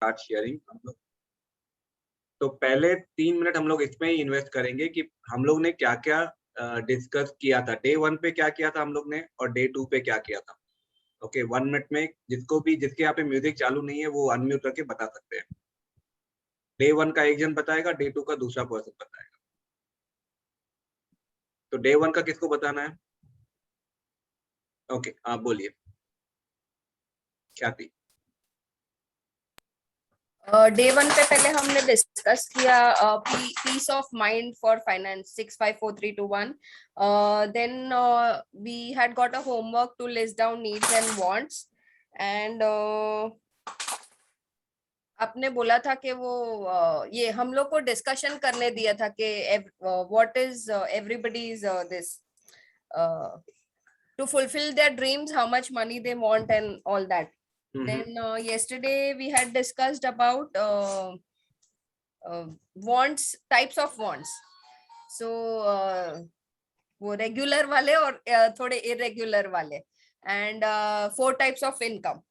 Start sharing हम लोग। तो पहले 3 मिनट हम लोग इसमें ही इन्वेस्ट करेंगे कि हम लोग ने क्या क्या डिस्कस किया था, डे 1 पे क्या किया था हम लोग ने और डे 2 पे क्या किया था। ओके, 1 मिनट में जिसके यहाँ पे म्यूजिक चालू नहीं है वो अनम्यूट करके बता सकते हैं। डे 1 का एक जन बताएगा, डे 2 का दूसरा पर्सन बताएगा। तो डे 1 का किसको बताना है? ओके, आप बोलिए ख्याति। डे 1 पे पहले हमने डिस्कस किया peace of mind for finance 654321। Then we had got a homework to list down needs and wants and आपने बोला था कि वो ये हम लोग को डिस्कशन करने दिया था कि what is everybody's this to fulfill their dreams, how much money they want and all that. Then yesterday we had discussed about wants, types of wants. So वो regular वाले और थोड़े irregular वाले and 4 types of income.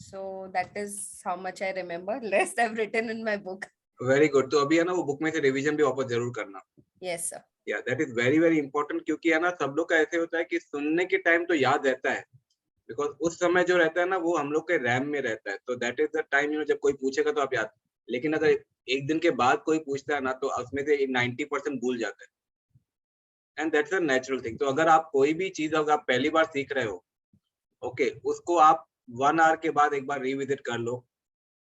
So that is how much I remember. Rest I've written in my book. Very good. तो अभी है ना वो बुक में से रिवीजन भी वापस जरूर करना। Yes sir. Yeah, that is very very important क्योंकि है ना सब लोग का ऐसे होता है कि सुनने के टाइम तो याद रहता है, बिकॉज उस समय जो रहता है ना वो हम लोग के रैम में रहता है। तो दैट इज द टाइम जब कोई पूछेगा तो आप याद, लेकिन अगर एक दिन के बाद कोई पूछता है ना तो उसमें से 90% भूल जाता है and that's a natural thing. तो अगर आप कोई भी चीज अगर आप पहली बार सीख रहे हो, ओके, उसको आप 1 आवर के बाद एक बार रिविजिट कर लो।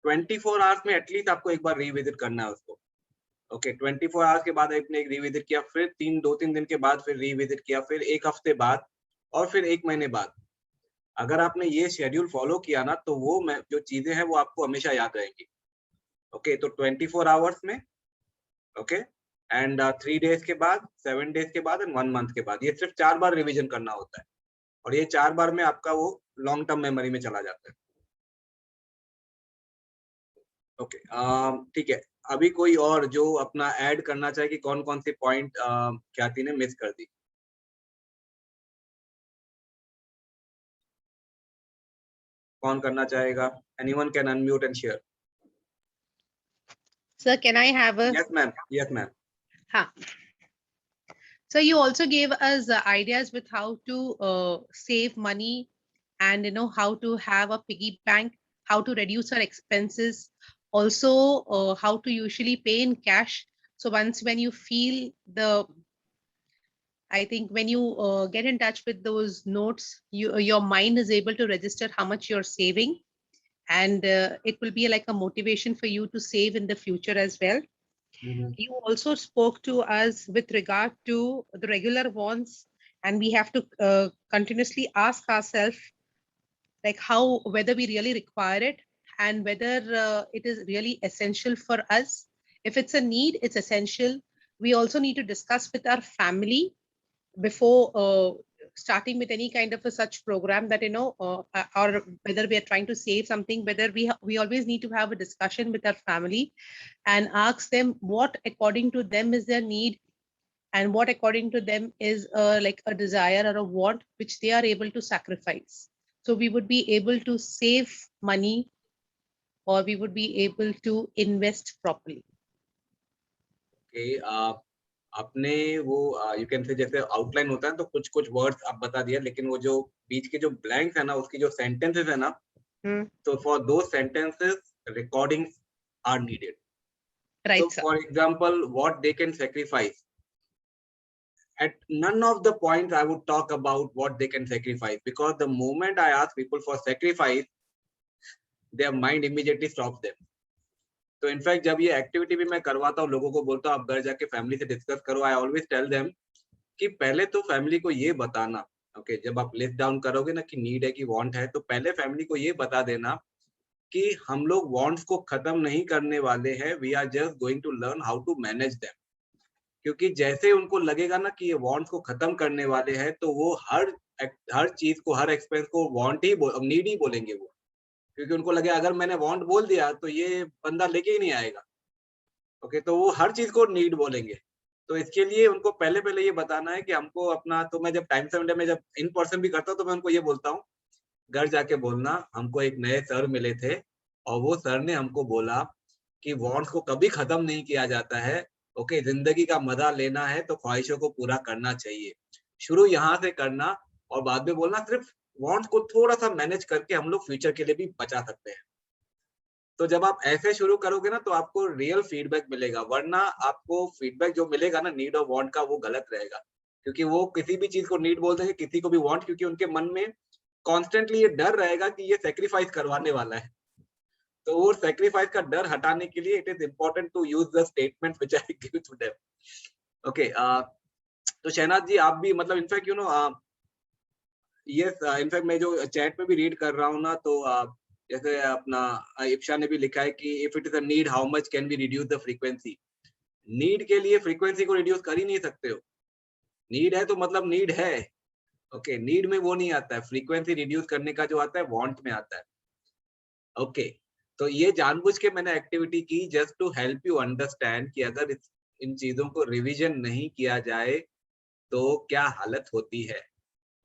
24 आवर्स में एटलीस्ट आपको एक बार रिविजिट करना है उसको। ओके, 24 आवर्स के बाद आपने एक रिविजिट किया, फिर 2-3 दिन के बाद फिर रिविजिट किया, फिर 1 हफ्ते बाद और फिर 1 महीने बाद। अगर आपने ये शेड्यूल फॉलो किया ना तो वो जो चीजें हैं वो आपको हमेशा याद रहेंगी। ओके, तो 24 आवर्स में, ओके, एंड 3 डेज के बाद, 7 डेज के बाद एंड 1 मंथ के बाद, ये सिर्फ 4 बार रिविजन करना होता है और ये 4 बार में आपका वो लॉन्ग टर्म मेमोरी में चला जाता है। ओके, ठीक है। अभी कोई और जो अपना ऐड करना चाहे कि कौन कौन से पॉइंट ख्याति ने मिस कर दी? कौन करना चाहेगा? Anyone can unmute and share. Sir, can I have a? Yes ma'am, yes ma'am. So you also gave us ideas with how to save money and how to have a piggy bank, how to reduce our expenses, also how to usually pay in cash. So when you feel I think when you get in touch with those notes, your mind is able to register how much you're saving, and it will be like a motivation for you to save in the future as well. You also spoke to us with regard to the regular wants, and we have to continuously ask ourselves like whether we really require it and whether it is really essential for us. If it's a need, it's essential. We also need to discuss with our family before starting with any kind of a such program that or whether we are trying to save something, whether we always need to have a discussion with our family and ask them what according to them is their need and what according to them is like a desire or a want which they are able to sacrifice. So we would be able to save money or we would be able to invest properly. Okay, आपने वो you can say जैसे outline होता है तो कुछ कुछ words आप बता दिया, लेकिन वो जो बीच के जो ब्लैंक्स है ना उसकी जो सेंटेंसेस है ना, तो फॉर दो sentences recordings are needed. Right, so for example, what they can sacrifice, at none of the points I would talk about what they can sacrifice, because the moment I ask people for sacrifice, their mind immediately stops them. तो in fact जब ये activity भी मैं करवाता हूँ, लोगों को बोलता हूँ आप घर जाके फैमिली से डिस्कस करो, आई ऑलवेज टेल देम कि पहले तो फैमिली को ये बताना, ओके, जब आप लिस्ट डाउन करोगे ना कि नीड है कि वांट है, तो पहले फैमिली को ये बता देना कि हम लोग वांट्स को खत्म नहीं करने वाले हैं, we are just going to learn how to manage them. क्योंकि जैसे उनको लगेगा ना कि ये वांट्स को खत्म करने वाले हैं, तो वो हर चीज को, हर एक्सपेंस को वांट ही नीड ही बोलेंगे वो, क्योंकि उनको लगे अगर मैंने वांट बोल दिया तो ये बंदा लेके ही नहीं आएगा। ओके, तो वो हर चीज को नीड बोलेंगे। तो इसके लिए उनको पहले ये बताना है कि हमको अपना, तो मैं जब टाइम संडे में जब इन पर्सन भी करता हूँ तो मैं उनको ये बोलता हूँ, घर जाके बोलना हमको एक नए सर मिले थे और वो सर ने हमको बोला कि वांट्स को कभी खत्म नहीं किया जाता है। ओके, जिंदगी का मजा लेना है तो ख्वाहिशों को पूरा करना चाहिए। शुरू यहाँ से करना और बाद में बोलना, सिर्फ वांट्स को थोड़ा सा मैनेज करके हम लोग फ्यूचर के लिए भी बचा सकते हैं। तो जब आप ऐसे शुरू करोगे ना तो आपको रियल फीडबैक मिलेगा, वरना आपको फीडबैक जो मिलेगा ना नीड और वांट का, वो गलत रहेगा। क्योंकि वो किसी भी चीज को नीड बोल देंगे, किसी को भी वांट, क्योंकि उनके मन में कॉन्स्टेंटली ये डर रहेगा कि ये सेक्रीफाइस करवाने वाला है। तो वो सेक्रीफाइस का डर हटाने के लिए it is important to use the statement which I give to them. Okay, तो शहनाज जी आप भी मतलब इनफैक्ट यस, इनफैक्ट मैं जो चैट पे भी रीड कर रहा हूँ ना, तो जैसे अपना इप्शा ने भी लिखा है कि if it is a need how much can we reduce the frequency. Need के लिए फ्रीक्वेंसी को रिड्यूस कर ही नहीं सकते हो। नीड है तो मतलब नीड है। ओके, नीड में वो नहीं आता है, फ्रीक्वेंसी रिड्यूस करने का जो आता है वांट में आता है। ओके, तो ये जानबूझ के मैंने एक्टिविटी की just to help you understand कि अगर इन चीजों को रिवीजन नहीं किया जाए तो क्या हालत होती है।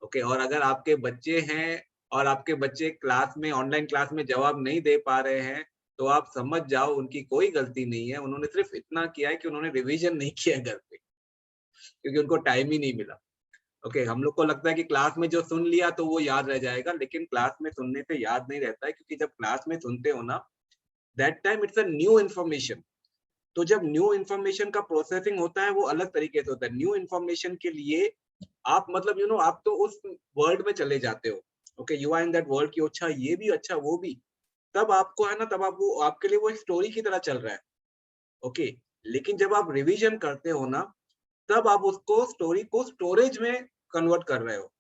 ओके, और अगर आपके बच्चे हैं और आपके बच्चे क्लास में, ऑनलाइन क्लास में जवाब नहीं दे पा रहे हैं, तो आप समझ जाओ उनकी कोई गलती नहीं है। उन्होंने सिर्फ इतना किया है कि उन्होंने रिवीजन नहीं किया घर पे, क्योंकि उनको टाइम ही नहीं मिला। ओके, हम लोग को लगता है कि क्लास में जो सुन लिया तो वो याद रह जाएगा, लेकिन क्लास में सुनने से याद नहीं रहता है, क्योंकि जब क्लास में सुनते हो ना, that time it's a new information. तो जब न्यू इन्फॉर्मेशन का प्रोसेसिंग होता है वो अलग तरीके से होता है। न्यू इन्फॉर्मेशन के लिए आप मतलब आप तो उस वर्ल्ड में चले जाते हो। Okay, you are in that world कि अच्छा ये भी, अच्छा वो भी। तब आपको है ना, तब आप वो, आपके लिए वो एक स्टोरी की तरह चल रहा है। ओके, लेकिन जब आप रिवीजन करते हो ना, तब आप उसको, स्टोरी को स्टोरेज में कन्वर्ट कर रहे हो।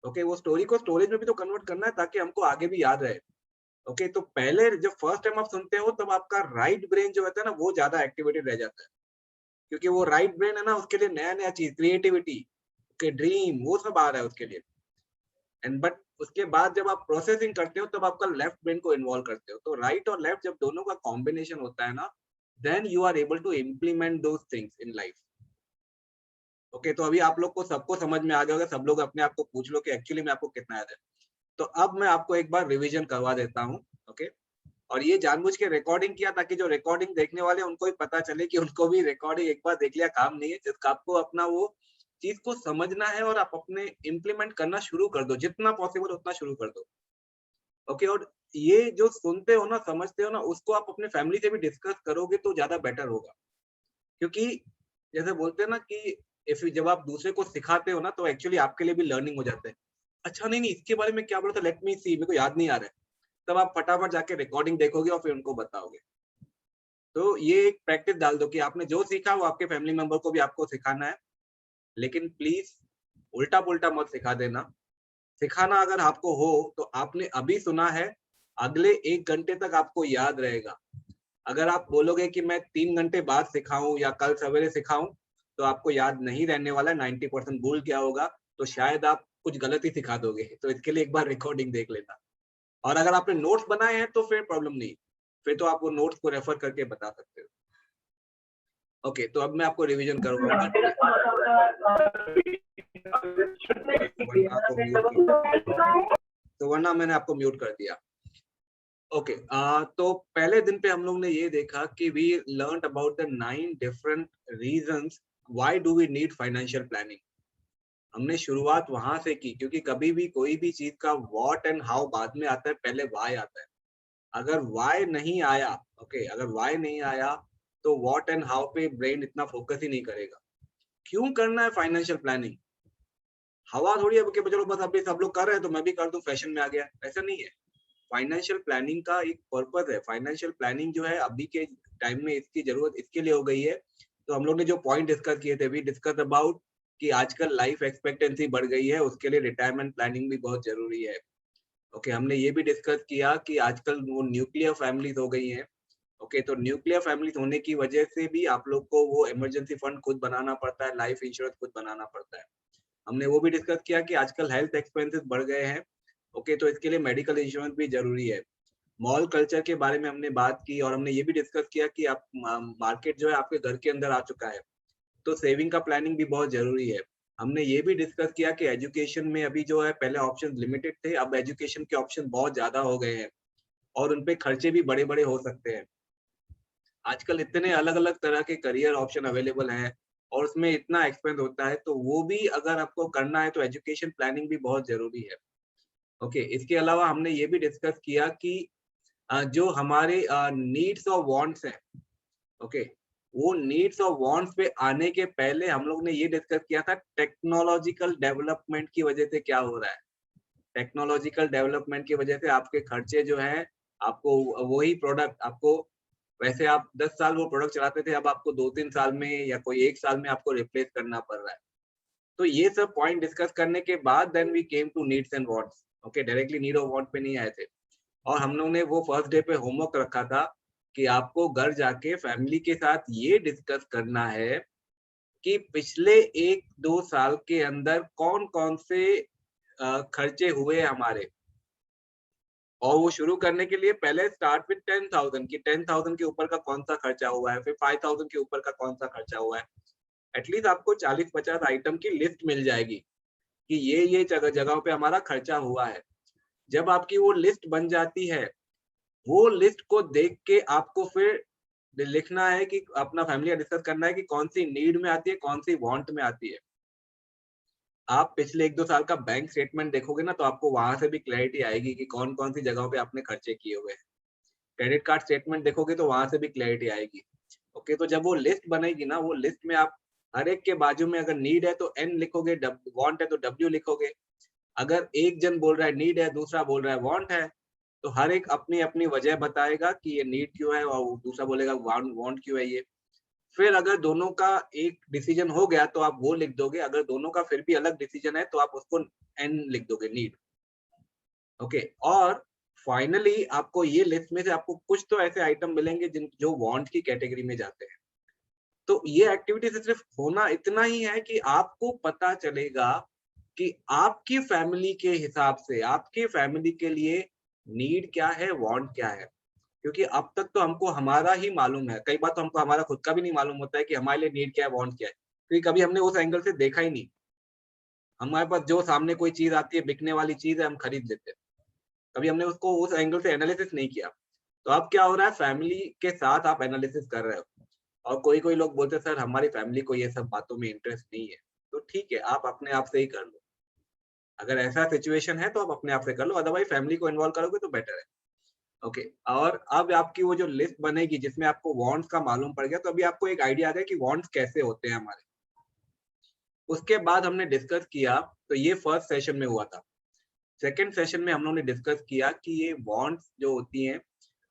ओके, वो स्टोरी को स्टोरेज में भी तो कन्वर्ट करना है ताकि हमको आगे भी याद रहे। ओके, तो पहले जब फर्स्ट टाइम आप सुनते हो तब आपका राइट ब्रेन जो होता है ना, वो ज्यादा एक्टिवेटेड रह जाता है, क्योंकि वो राइट ब्रेन है ना, उसके लिए नया नया चीज, क्रिएटिविटी के ड्रीम, वो सब आ रहा है उसके लिए। एंड बट उसके बाद जब आप प्रोसेसिंग करते हो तब आपका लेफ्ट ब्रेन को इन्वॉल्व करते हो। तो राइट और लेफ्ट जब दोनों का कॉम्बिनेशन होता है ना, then you are able to implement those things in life. Okay, तो अभी आप लोग को सबको समझ में आ गया होगा। सब लोग अपने आप को पूछ लो कि एक्चुअली में आपको कितना याद है। तो अब मैं आपको एक बार रिवीजन करवा देता हूँ। ओके, और ये जानबूझ के रिकॉर्डिंग किया ताकि जो रिकॉर्डिंग देखने वाले उनको भी पता चले कि उनको भी रिकॉर्डिंग एक बार देख लिया काम नहीं है। जिसका आपको अपना वो चीज को समझना है और आप अपने इम्प्लीमेंट करना शुरू कर दो, जितना पॉसिबल उतना शुरू कर दो। ओके, और ये जो सुनते हो ना, समझते हो ना, उसको आप अपने फैमिली से भी डिस्कस करोगे तो ज्यादा बेटर होगा। क्योंकि जैसे बोलते हैं ना कि इफ जब आप दूसरे को सिखाते हो ना, तो एक्चुअली आपके लिए भी लर्निंग हो जाता है। अच्छा नहीं इसके बारे में क्या बोला था, लेट मी सी, मेरे को याद नहीं आ रहा है। तब आप फटाफट जाके रिकॉर्डिंग देखोगे और फिर उनको बताओगे। तो ये एक प्रैक्टिस डाल दो कि आपने जो सीखा वो आपके फैमिली मेंबर को भी आपको सिखाना है। लेकिन प्लीज उल्टा पुल्टा मत सिखा देना। सिखाना अगर आपको हो तो आपने अभी सुना है, अगले 1 घंटे तक आपको याद रहेगा। अगर आप बोलोगे कि मैं 3 घंटे बाद सिखाऊं या कल सवेरे सिखाऊं, तो आपको याद नहीं रहने वाला, 90% भूल गया होगा। तो शायद आप कुछ गलत ही सिखा दोगे। तो इसके लिए एक बार रिकॉर्डिंग देख लेना। और अगर आपने नोट्स बनाए हैं तो फिर प्रॉब्लम नहीं, फिर तो आप वो नोट्स को रेफर करके बता सकते हो। ओके, तो अब मैं आपको रिवीजन करवाऊंगा। तो वरना मैंने आपको म्यूट कर दिया। ओके, तो पहले दिन पे हम लोग ने ये देखा कि we learn about the 9 different reasons why do we need financial planning. हमने शुरुआत वहां से की, क्योंकि कभी भी कोई भी चीज का व्हाट एंड हाउ बाद में आता है, पहले व्हाई आता है। अगर व्हाई नहीं आया, ओके, अगर व्हाई नहीं आया तो व्हाट एंड हाउ पे ब्रेन इतना फोकस ही नहीं करेगा। क्यों करना है फाइनेंशियल प्लानिंग? हवा थोड़ी है कि चलो बस अभी सब लोग कर रहे हैं तो मैं भी कर दूं, फैशन में आ गया, ऐसा नहीं है। फाइनेंशियल प्लानिंग का एक पर्पस है। फाइनेंशियल प्लानिंग जो है अभी के टाइम में इसकी जरूरत इसके लिए हो गई है। तो हम लोग ने जो पॉइंट डिस्कस किए थे, वी डिस्कस अबाउट कि आजकल लाइफ एक्सपेक्टेंसी बढ़ गई है, उसके लिए रिटायरमेंट प्लानिंग भी बहुत जरूरी है। ओके, हमने ये भी डिस्कस किया कि आजकल वो न्यूक्लियर फैमिलीज हो गई हैं। ओके, तो न्यूक्लियर फैमिलीज होने की वजह से भी आप लोग को वो इमरजेंसी फंड खुद बनाना पड़ता है, लाइफ इंश्योरेंस खुद बनाना पड़ता है। हमने वो भी डिस्कस किया कि आजकल हेल्थ एक्सपेंसेस बढ़ गए हैं। ओके, तो इसके लिए मेडिकल इंश्योरेंस भी जरूरी है। मॉल कल्चर के बारे में हमने बात की और हमने ये भी डिस्कस किया कि आप मार्केट जो है आपके घर के अंदर आ चुका है, तो सेविंग का प्लानिंग भी बहुत जरूरी है। हमने ये भी डिस्कस किया कि एजुकेशन में अभी जो है, पहले ऑप्शन लिमिटेड थे, अब एजुकेशन के ऑप्शन बहुत ज्यादा हो गए हैं। और उनपे खर्चे भी बड़े बड़े हो सकते हैं। आजकल इतने अलग अलग तरह के करियर ऑप्शन अवेलेबल हैं और उसमें इतना एक्सपेंस होता है, तो वो भी अगर आपको करना है तो एजुकेशन प्लानिंग भी बहुत जरूरी है। ओके, इसके अलावा हमने ये भी डिस्कस किया कि जो हमारे नीड्स और वांट्स हैं, ओके, वो नीड्स और वांट्स पे आने के पहले हम लोग ने ये डिस्कस किया था टेक्नोलॉजिकल डेवलपमेंट की वजह से क्या हो रहा है। टेक्नोलॉजिकल डेवलपमेंट की वजह से आपके खर्चे जो हैं, आपको वही प्रोडक्ट आपको, वैसे आप 10 साल वो प्रोडक्ट चलाते थे, अब आपको 2-3 साल में या कोई 1 साल में आपको रिप्लेस करना पड़ रहा है। तो ये सब पॉइंट डिस्कस करने के बाद then we came to needs and wants. Okay, directly need और वांट पे नहीं आए थे। और हम लोग ने वो फर्स्ट डे पे होमवर्क रखा था कि आपको घर जाके फैमिली के साथ ये डिस्कस करना है कि पिछले 1-2 साल के अंदर कौन-कौन से खर्चे हुए हमारे। और वो शुरू करने के लिए पहले स्टार्ट विद 10,000 कि 10,000 के ऊपर का कौन सा खर्चा हुआ है, फिर 5,000 के ऊपर का कौन सा खर्चा हुआ है। एटलीस्ट आपको 40-50 आइटम की लिस्ट मिल जाएगी कि ये जगहों पे हमारा खर्चा हुआ है। जब आपकी वो लिस्ट बन जाती है, वो लिस्ट को देख के आपको फिर लिखना है कि अपना फैमिली का डिस्कस करना है कि कौन सी नीड में आती है, कौन सी वांट में आती है। आप पिछले 1-2 साल का बैंक स्टेटमेंट देखोगे ना, तो आपको वहां से भी क्लैरिटी आएगी कि कौन-कौन सी जगहों पे आपने खर्चे किए हुए हैं। क्रेडिट कार्ड स्टेटमेंट देखोगे तो वहां से भी क्लैरिटी आएगी। ओके, तो जब वो लिस्ट बनेगी ना, वो लिस्ट में आप हर एक के बाजू में अगर नीड है तो एन लिखोगे, वांट है तो डब्ल्यू लिखोगे। अगर एक जन बोल रहा है नीड है, दूसरा बोल रहा है वांट है, तो हर एक अपनी अपनी वजह बताएगा कि ये नीड क्यों है और दूसरा बोलेगा वांट क्यों है ये। फिर अगर दोनों का एक डिसीजन हो गया तो आप वो लिख दोगे, अगर दोनों का फिर भी अलग डिसीजन है तो आप उसको एन लिख दोगे, नीड। ओके, और फाइनली आपको ये लिस्ट में से आपको कुछ तो ऐसे आइटम मिलेंगे जिन जो वांट की कैटेगरी में जाते हैं। तो ये एक्टिविटी से सिर्फ होना इतना ही है कि आपको पता चलेगा कि आपकी फैमिली के हिसाब से आपके फैमिली के लिए नीड क्या है, वांट क्या है। क्योंकि अब तक तो हमको हमारा ही मालूम है, कई बार तो हमको हमारा खुद का भी नहीं मालूम होता है कि हमारे लिए नीड क्या है, वांट क्या है, क्योंकि कभी हमने उस एंगल से देखा ही नहीं। हमारे पास जो सामने कोई चीज आती है, बिकने वाली चीज है, हम खरीद लेते हैं। कभी हमने उसको उस एंगल से एनालिसिस नहीं किया। तो अब क्या हो रहा है, फैमिली के साथ आप एनालिसिस कर रहे हो और कोई-कोई लोग बोलते हैं सर हमारी फैमिली को ये सब बातों में इंटरेस्ट नहीं है। तो ठीक है, आप अपने आप से ही कर लो। अगर ऐसा सिचुएशन है तो आप अपने आप से कर लो, अदरवाइज फैमिली को इन्वॉल्व करोगे तो बेटर है। ओके, और अब आपकी वो जो लिस्ट बनेगी जिसमें आपको वांट्स का मालूम पड़ गया, तो अभी आपको एक आइडिया आ गया कि वांट्स कैसे होते हैं हमारे। उसके बाद हमने डिस्कस किया, तो ये फर्स्ट सेशन में हुआ था। सेकंड सेशन में हम लोगों ने डिस्कस किया कि ये वांट्स जो होती हैं,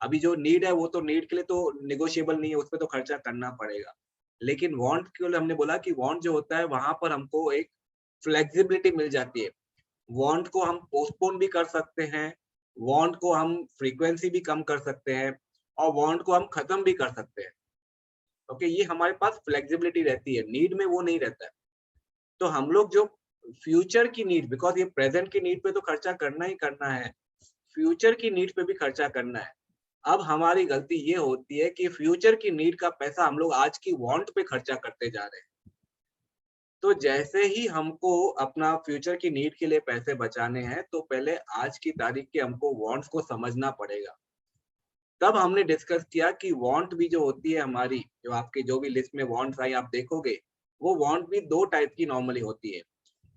अभी जो नीड है वो तो नीड के लिए तो नेगोशिएबल नहीं है, उसपे तो खर्चा करना पड़ेगा। लेकिन वांट के लिए हमने बोला कि वांट जो होता है वहां पर हमको एक फ्लेक्सिबिलिटी मिल जाती है। वांट को हम पोस्टपोन भी कर सकते हैं, वांट को हम फ्रीक्वेंसी भी कम कर सकते हैं और वांट को हम खत्म भी कर सकते हैं। ओके, ये हमारे पास फ्लेक्सिबिलिटी रहती है, नीड में वो नहीं रहता है। तो हम लोग जो फ्यूचर की नीड, बिकॉज ये प्रेजेंट की नीड पे तो खर्चा करना ही करना है, फ्यूचर की नीड पे भी खर्चा करना है। अब हमारी गलती ये होती है कि फ्यूचर की नीड का पैसा हम लोग आज की वांट पे खर्चा करते जा रहे हैं। तो जैसे ही हमको अपना फ्यूचर की नीड के लिए पैसे बचाने हैं, तो पहले आज की तारीख के हमको वांट्स को समझना पड़ेगा। तब हमने डिस्कस किया कि वांट भी जो होती है हमारी, जो आपके जो भी लिस्ट में वांट्स आई आप देखोगे, वो वांट भी 2 टाइप की नॉर्मली होती है।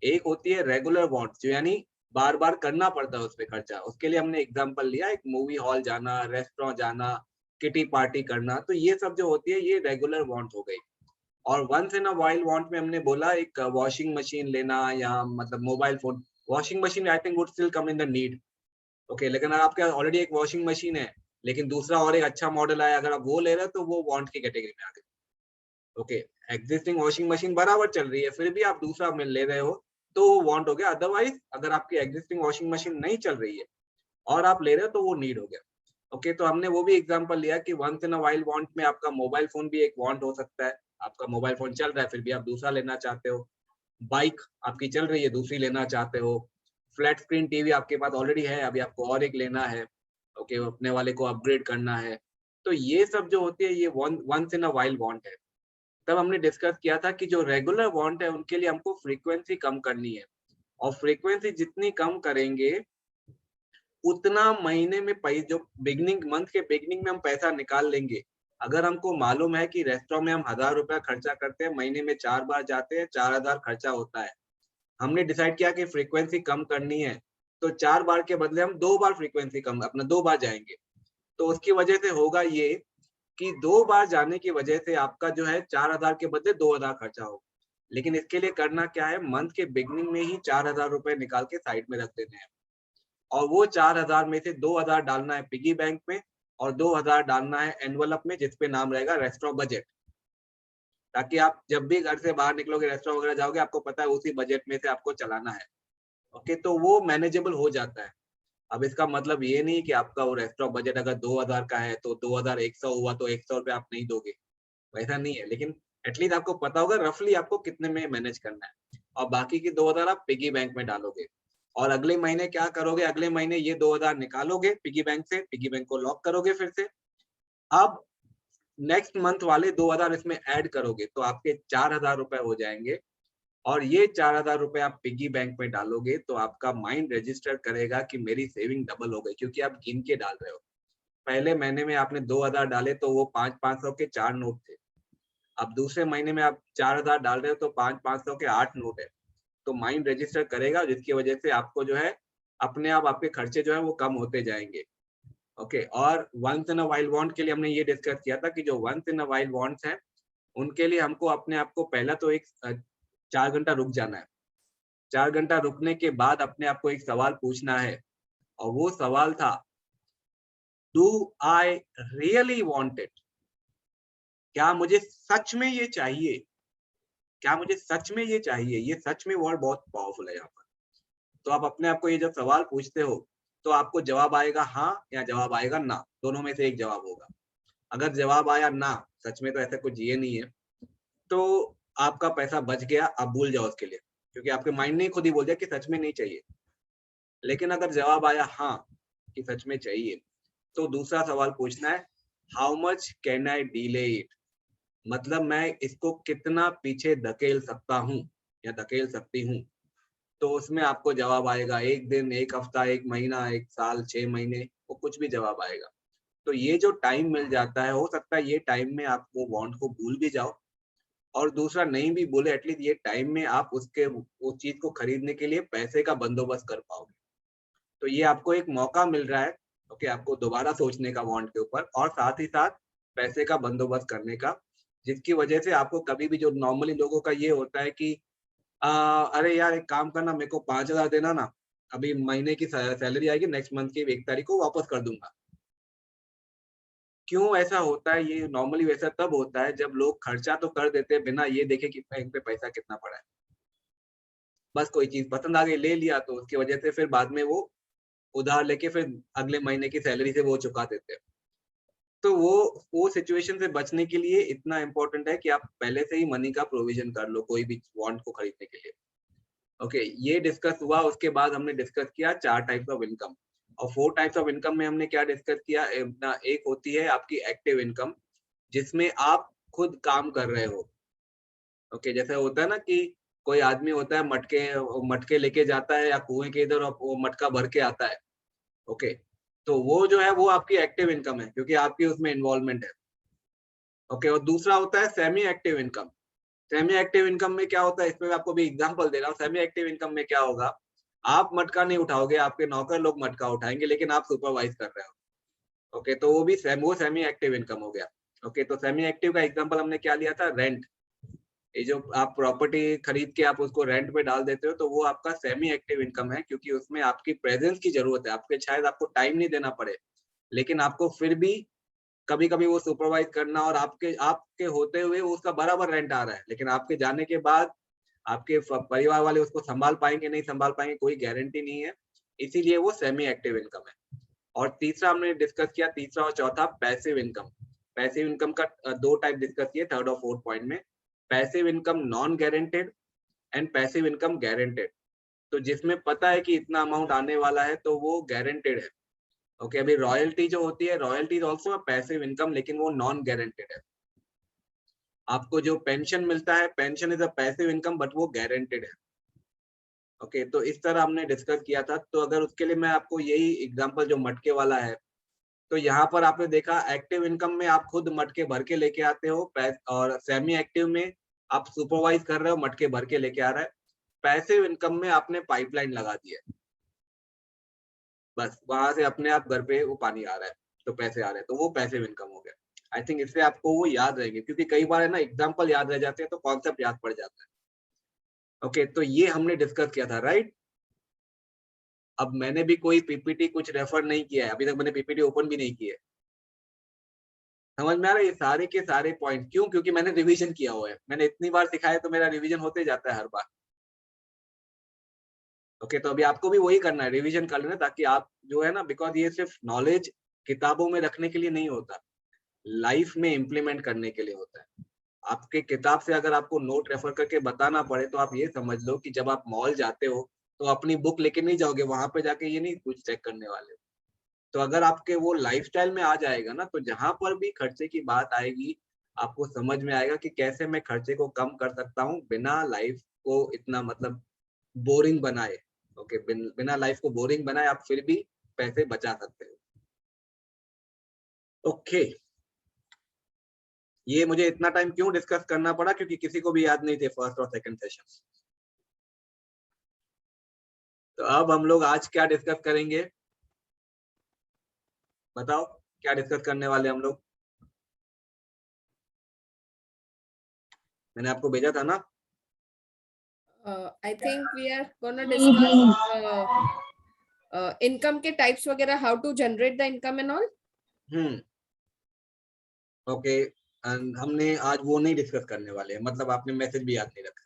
एक होती है रेगुलर वांट्स, जो यानी बार-बार करना पड़ता है उस पे खर्चा। उसके लिए हमने एग्जांपल लिया, एक मूवी हॉल जाना, रेस्टोरेंट जाना, किटी पार्टी करना, तो ये सब जो होती है ये रेगुलर वांट हो गई। और once in a while want में हमने बोला एक वॉशिंग मशीन लेना या मतलब mobile phone. Washing machine I think would still come in the need. Okay, लेकिन अगर आपके ऑलरेडी एक वॉशिंग मशीन है, लेकिन दूसरा और एक अच्छा मॉडल आया, अगर आप वो ले रहे हो तो वो वांट की कैटेगरी में आ गई। ओके, एग्जिस्टिंग वॉशिंग मशीन बराबर चल रही है, फिर भी आप दूसरा में ले रहे हो तो वो वांट हो गया। अदरवाइज अगर आपकी एग्जिस्टिंग वॉशिंग मशीन नहीं चल रही है और आप ले रहे हो तो वो नीड हो गया। ओके, तो हमने वो भी एग्जांपल लिया कि once in a while want में आपका मोबाइल फोन भी एक वांट हो सकता है। आपका मोबाइल फोन चल रहा है, फिर भी आप दूसरा लेना चाहते हो। बाइक आपकी चल रही है, दूसरी लेना चाहते हो। फ्लैट स्क्रीन टीवी आपके पास ऑलरेडी है, अभी आपको और एक लेना है। ओके, अपने वाले को अपग्रेड करना है। तो ये सब जो होती है ये once in a while want है। तब हमने डिस्कस किया था कि जो रेगुलर वांट है उनके लिए हमको फ्रीक्वेंसी कम करनी है, और फ्रीक्वेंसी जितनी कम करेंगे उतना महीने में जो बिगनिंग मंथ के बिगनिंग में हम पैसा निकाल लेंगे। अगर हमको मालूम है कि रेस्टोरेंट में हम 1000 रुपया खर्चा करते हैं, महीने में 4 बार जाते हैं, 4000 खर्चा होता है। हमने डिसाइड किया कि फ्रीक्वेंसी कम करनी है, तो 4 बार के बदले हम 2 बार फ्रीक्वेंसी कम, अपना 2 बार जाएंगे। तो उसकी वजह से होगा ये कि 2 बार जाने की वजह से आपका जो है 4000 के बदले 2000 खर्चा होगा। लेकिन इसके लिए करना क्या है, मंथ के बिगनिंग में ही 4000 रुपए निकाल के साइड में रख देते हैं, और वो 4000 में से 2000 डालना है पिगी बैंक में और 2000 डालना है एनवलप में जिसपे नाम रहेगा रेस्टोरेंट बजट, ताकि आप जब भी घर से बाहर निकलोगे, रेस्टोरेंट वगैरह जाओगे, आपको पता है उसी बजट में से आपको चलाना है। ओके, तो वो मैनेजेबल हो जाता है। अब इसका मतलब ये नहीं कि आपका वो रेस्टोरेंट बजट अगर 2000 का है तो 2100 हुआ तो 100 रुपये आप नहीं दोगे, वैसा नहीं है। लेकिन एटलीस्ट आपको पता होगा रफली आपको कितने में मैनेज करना है, और बाकी की 2000 आप पिगी बैंक में डालोगे। और अगले महीने क्या करोगे, अगले महीने ये 2000 निकालोगे पिगी बैंक से, पिगी बैंक को लॉक करोगे फिर से। अब नेक्स्ट मंथ वाले 2000 इसमें ऐड करोगे तो आपके 4000 रुपए हो जाएंगे, और ये 4000 रुपए आप पिगी बैंक में डालोगे तो आपका माइंड रजिस्टर करेगा कि मेरी सेविंग डबल हो गई, क्योंकि आप गिन के डाल रहे हो। पहले महीने में आपने 2000 डाले तो वो 500 के 4 नोट थे। अब दूसरे महीने में आप 4000 डाल रहे हो तो 500 के 8 नोट है। तो माइंड रजिस्टर करेगा, जिसकी वजह से आपको जो है अपने आप आपके खर्चे जो है वो कम होते जाएंगे। ओके, और once in a wild want के लिए हमने ये डिस्कस किया था कि जो once in a wild wants हैं उनके लिए हमको अपने आप को पहला तो एक 4 घंटा रुक जाना है। 4 घंटा रुकने के बाद अपने आप को एक सवाल पूछना है, और वो सवाल था, do I really want it? क्या मुझे सच में ये चाहिए? क्या मुझे सच में ये चाहिए? ये सच में वर्ड बहुत पावरफुल है यहाँ पर। तो आप अपने आप को ये जब सवाल पूछते हो तो आपको जवाब आएगा हाँ या जवाब आएगा ना, दोनों में से एक जवाब होगा। अगर जवाब आया ना, सच में तो ऐसा कुछ ये नहीं है, तो आपका पैसा बच गया, आप भूल जाओ उसके लिए, क्योंकि आपके माइंड ने खुद ही बोल दिया कि सच में नहीं चाहिए। लेकिन अगर जवाब आया हाँ कि सच में चाहिए, तो दूसरा सवाल पूछना है, how much can I delay it? मतलब मैं इसको कितना पीछे धकेल सकता हूँ या धकेल सकती हूँ। तो उसमें आपको जवाब आएगा 1 दिन, 1 हफ्ता, 1 महीना, 1 साल, 6 महीने, वो कुछ भी जवाब आएगा। तो ये जो टाइम मिल जाता है, हो सकता है ये टाइम में आप वो वांट को भूल भी जाओ, और दूसरा नहीं भी बोले, एटलीस्ट ये टाइम में आप उसके उस चीज को खरीदने के लिए पैसे का बंदोबस्त कर पाओगे। तो ये आपको एक मौका मिल रहा है, ओके, आपको दोबारा सोचने का वांट के ऊपर, और साथ ही साथ पैसे का बंदोबस्त करने का, जिसकी वजह से आपको कभी भी, जो नॉर्मली लोगों का ये होता है कि अरे यार एक काम करना, मेरे को 5000 देना ना, अभी महीने की सैलरी आएगी नेक्स्ट मंथ की 1 तारीख को वापस कर दूंगा। क्यों ऐसा होता है? ये नॉर्मली वैसा तब होता है जब लोग खर्चा तो कर देते हैं बिना ये देखे कि बैंक पे पैसा कितना पड़ा है। बस कोई चीज पसंद आ गई, ले लिया, तो उसकी वजह से फिर बाद में वो उधार लेके फिर अगले महीने की सैलरी से वो चुका देते हैं। तो वो सिचुएशन से बचने के लिए इतना इम्पोर्टेंट है कि आप पहले से ही मनी का प्रोविजन कर लो कोई भी वांट को खरीदने के लिए। ओके, ये डिस्कस हुआ। उसके बाद हमने डिस्कस किया 4 टाइप्स ऑफ इनकम, और 4 टाइप्स ऑफ इनकम में हमने क्या डिस्कस किया, एक होती है आपकी एक्टिव इनकम, जिसमें आप खुद काम कर रहे हो। ओके, जैसे होता है ना कि कोई आदमी होता है मटके मटके लेके जाता है या कुएं के इधर, और वो मटका भर के आता है। ओके, तो वो जो है वो आपकी एक्टिव इनकम है, क्योंकि आपकी उसमें इन्वॉल्वमेंट है। ओके, और दूसरा होता है semi active income. Semi active income में क्या होता है, इसमें मैं आपको भी एग्जांपल दे रहा हूँ। सेमी एक्टिव इनकम में क्या होगा, आप मटका नहीं उठाओगे, आपके नौकर लोग मटका उठाएंगे, लेकिन आप सुपरवाइज कर रहे हो। ओके, तो वो सेमी एक्टिव इनकम हो गया। ओके, तो सेमी एक्टिव का एग्जांपल हमने क्या लिया था, रेंट। ये जो आप प्रॉपर्टी खरीद के आप उसको रेंट पे डाल देते हो, तो वो आपका सेमी एक्टिव इनकम है, क्योंकि उसमें आपकी प्रेजेंस की जरूरत है। आपके शायद आपको टाइम नहीं देना पड़े, लेकिन आपको फिर भी कभी कभी वो सुपरवाइज करना, और आपके आपके होते हुए उसका बराबर रेंट आ रहा है, लेकिन आपके जाने के बाद आपके परिवार वाले उसको संभाल पाएंगे नहीं संभाल पाएंगे, कोई गारंटी नहीं है। इसीलिए वो सेमी एक्टिव इनकम है। और तीसरा हमने डिस्कस किया, तीसरा और चौथा पैसिव इनकम। पैसिव इनकम का 2 टाइप डिस्कस किए, थर्ड और फोर्थ पॉइंट में। Passive income non guaranteed and passive income guaranteed. तो जिसमें पता है कि इतना अमाउंट आने वाला है, तो वो गारंटेड है। ओके, अभी रॉयल्टी जो होती है, royalty is also a passive income, लेकिन वो नॉन गारंटेड है। आपको जो पेंशन मिलता है, pension is a passive income, but वो गारंटेड है। ओके, तो इस तरह हमने डिस्कस किया था। तो अगर उसके लिए मैं आपको यही एग्जांपल जो मटके वाला है, तो यहाँ पर आपने देखा एक्टिव इनकम में आप खुद मटके भर के लेके आते हो, और सेमी एक्टिव में आप सुपरवाइज कर रहे हो, मटके भर के लेके आ रहा है। पैसिव इनकम में आपने पाइपलाइन लगा दी है, बस वहां से अपने आप घर पे वो पानी आ रहा है, तो पैसे आ रहे हैं, तो वो पैसिव इनकम हो गया। आई थिंक इससे आपको वो याद रहेंगे, क्योंकि कई बार है ना एग्जाम्पल याद रह जाते हैं तो कॉन्सेप्ट याद पड़ जाता है। ओके, तो ये हमने डिस्कस किया था, राइट। अब मैंने भी कोई पीपीटी कुछ रेफर नहीं किया है, अभी तक मैंने पीपीटी ओपन भी नहीं की है। समझ में आ रहा है ये सारे के सारे पॉइंट? क्यों? क्योंकि मैंने रिवीजन किया हुआ है, मैंने इतनी बार सिखाया तो मेरा रिवीजन होते जाता है हर बार। ओके, तो अभी आपको भी वही करना है, रिवीजन कर लेना, ताकि आप जो है ना, बिकॉज ये सिर्फ नॉलेज किताबों में रखने के लिए नहीं होता, लाइफ में इम्प्लीमेंट करने के लिए होता है। आपके किताब से अगर आपको नोट रेफर करके बताना पड़े तो आप ये समझ लो कि जब आप मॉल जाते हो तो अपनी बुक लेके नहीं जाओगे, वहां पे जाके ये नहीं कुछ चेक करने वाले हो। तो अगर आपके वो लाइफस्टाइल में आ जाएगा ना, तो जहां पर भी खर्चे की बात आएगी, आपको समझ में आएगा कि कैसे मैं खर्चे को कम कर सकता हूँ बिना लाइफ को इतना मतलब बोरिंग बनाए। ओके, बिना लाइफ को बोरिंग बनाए आप फिर भी पैसे बचा सकते हो। ओके, ये मुझे इतना टाइम क्यों डिस्कस करना पड़ा, क्योंकि किसी को भी याद नहीं थे फर्स्ट और सेकंड सेशन। तो अब हम लोग आज क्या डिस्कस करेंगे, बताओ क्या डिस्कस करने वाले हम लोग? मैंने आपको भेजा था ना। I think we are gonna discuss income के types वगैरह, how to generate the income and all. Okay, and हमने आज वो नहीं डिस्कस करने वाले हैं, मतलब आपने मैसेज भी याद नहीं रखा।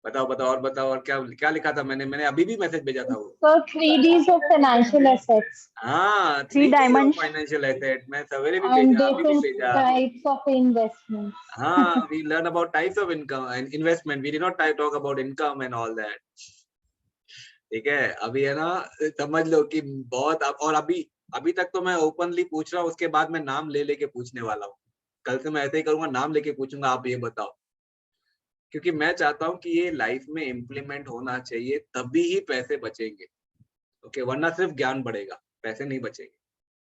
बताओ बताओ और बताओ, और क्या क्या लिखा था मैंने अभी भी मैसेज भेजा था वो। So 3Ds of financial assets हाँ, 3 dimensions फाइनेंशियल एसेट मैं सवेरे भी and भेजा, अभी भी different भेजा। types of investments. हाँ, we learn about types of income and investment. We did not talk about income and all that. ठीक है, अभी है ना, समझ लो कि बहुत और अभी तक तो मैं ओपनली पूछ रहा हूँ, उसके बाद मैं नाम ले लेके पूछने वाला हूँ। कल से मैं ऐसे ही करूंगा, नाम लेके पूछूंगा, आप ये बताओ, क्योंकि मैं चाहता हूँ कि ये लाइफ में इम्प्लीमेंट होना चाहिए, तभी ही पैसे बचेंगे। ओके, वरना सिर्फ ज्ञान बढ़ेगा, पैसे नहीं बचेंगे।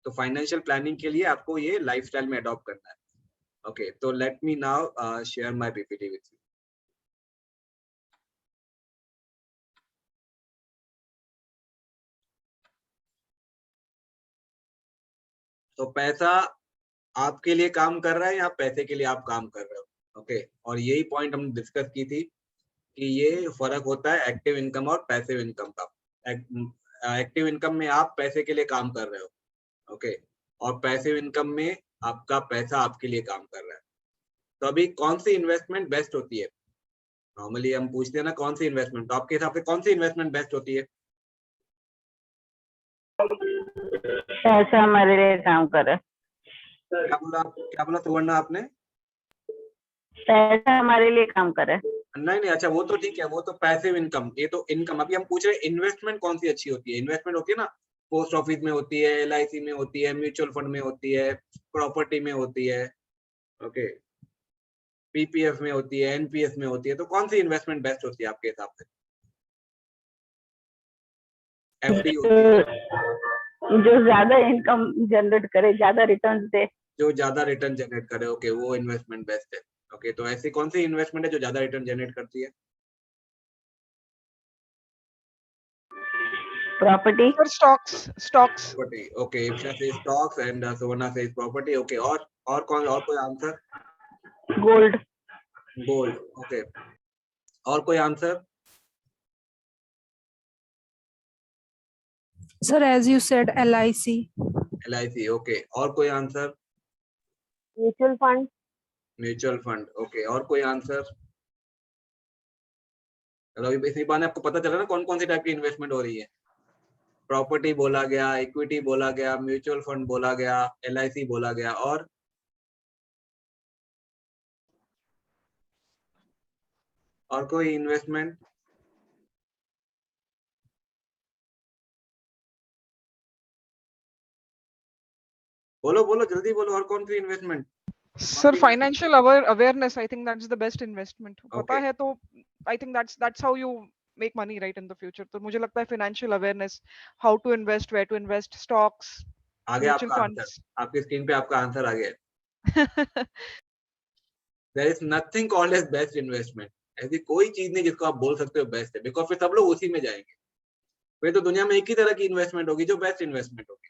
तो फाइनेंशियल प्लानिंग के लिए आपको ये लाइफस्टाइल में अडॉप्ट करना है। ओके, तो let me now share my PPT with you. तो पैसा आपके लिए काम कर रहा है या पैसे के लिए आप काम कर रहे हो? ओके, और यही पॉइंट हमने डिस्कस की थी कि ये फर्क होता है एक्टिव इनकम और पैसिव इनकम का। एक्टिव इनकम में आप पैसे के लिए काम कर रहे हो, ओके, और पैसिव इनकम में आपका पैसा आपके लिए काम कर रहा है। तो अभी कौन सी इन्वेस्टमेंट बेस्ट होती है? नॉर्मली हम पूछते हैं ना कौन सी इन्वेस्टमेंट, तो आपके हिसाब से कौन सी इन्वेस्टमेंट बेस्ट होती है? पैसा हमारे लिए काम करे। क्या बोला सुवर्णा आपने? पैसा हमारे लिए काम करे। नहीं नहीं, अच्छा वो तो ठीक है, वो तो पैसिव इनकम, ये तो इनकम। अभी हम पूछ रहे हैं इन्वेस्टमेंट कौन सी अच्छी होती है। इन्वेस्टमेंट होती है ना, पोस्ट ऑफिस में होती है, LIC में होती है, म्यूचुअल फंड में होती है, प्रॉपर्टी में होती है, ओके, PPF में होती है, NPS में होती है। तो कौन सी इन्वेस्टमेंट बेस्ट होती है आपके हिसाब से? FD होती है, जो ज्यादा इनकम जनरेट करे, ज्यादा रिटर्न दे। जो ज्यादा रिटर्न जनरेट करे, ओके, वो इन्वेस्टमेंट बेस्ट है। ओके, तो ऐसी कौन सी इन्वेस्टमेंट है जो ज्यादा रिटर्न जनरेट करती है? प्रॉपर्टी। stocks. प्रॉपर्टी, ओके, इफ्शा से स्टॉक्स एंड सुवर्णा से प्रॉपर्टी। ओके, और कौन, और कोई आंसर? गोल्ड। गोल्ड, ओके, और कोई answer? Sir, as you said, LIC. LIC, okay, और कोई answer? Mutual fund. Mutual fund, okay, और कोई आंसर? चलो अभी इसी बहाने आपको पता चला ना कौन कौन सी टाइप की इन्वेस्टमेंट हो रही है। प्रॉपर्टी बोला गया, इक्विटी बोला गया, म्यूचुअल फंड बोला गया, LIC बोला गया, और कोई इन्वेस्टमेंट? बोलो बोलो जल्दी बोलो, और कौन सी investment? Sir, financial awareness, I think that's the best investment. पता Okay. है तो I think that's how you make money right in the future. तो मुझे लगता है financial awareness, how to invest, where to invest, stocks, आ गया mutual आपका funds. Answer, आपकी स्क्रीन पे आपका आंसर आ गया। There is nothing called as best investment. ऐसी कोई चीज नहीं जिसको आप बोल सकते हो बेस्ट है, बिकॉज फिर सब लोग उसी में जाएंगे। फिर तो दुनिया में एक ही तरह की इन्वेस्टमेंट होगी जो बेस्ट इन्वेस्टमेंट होगी।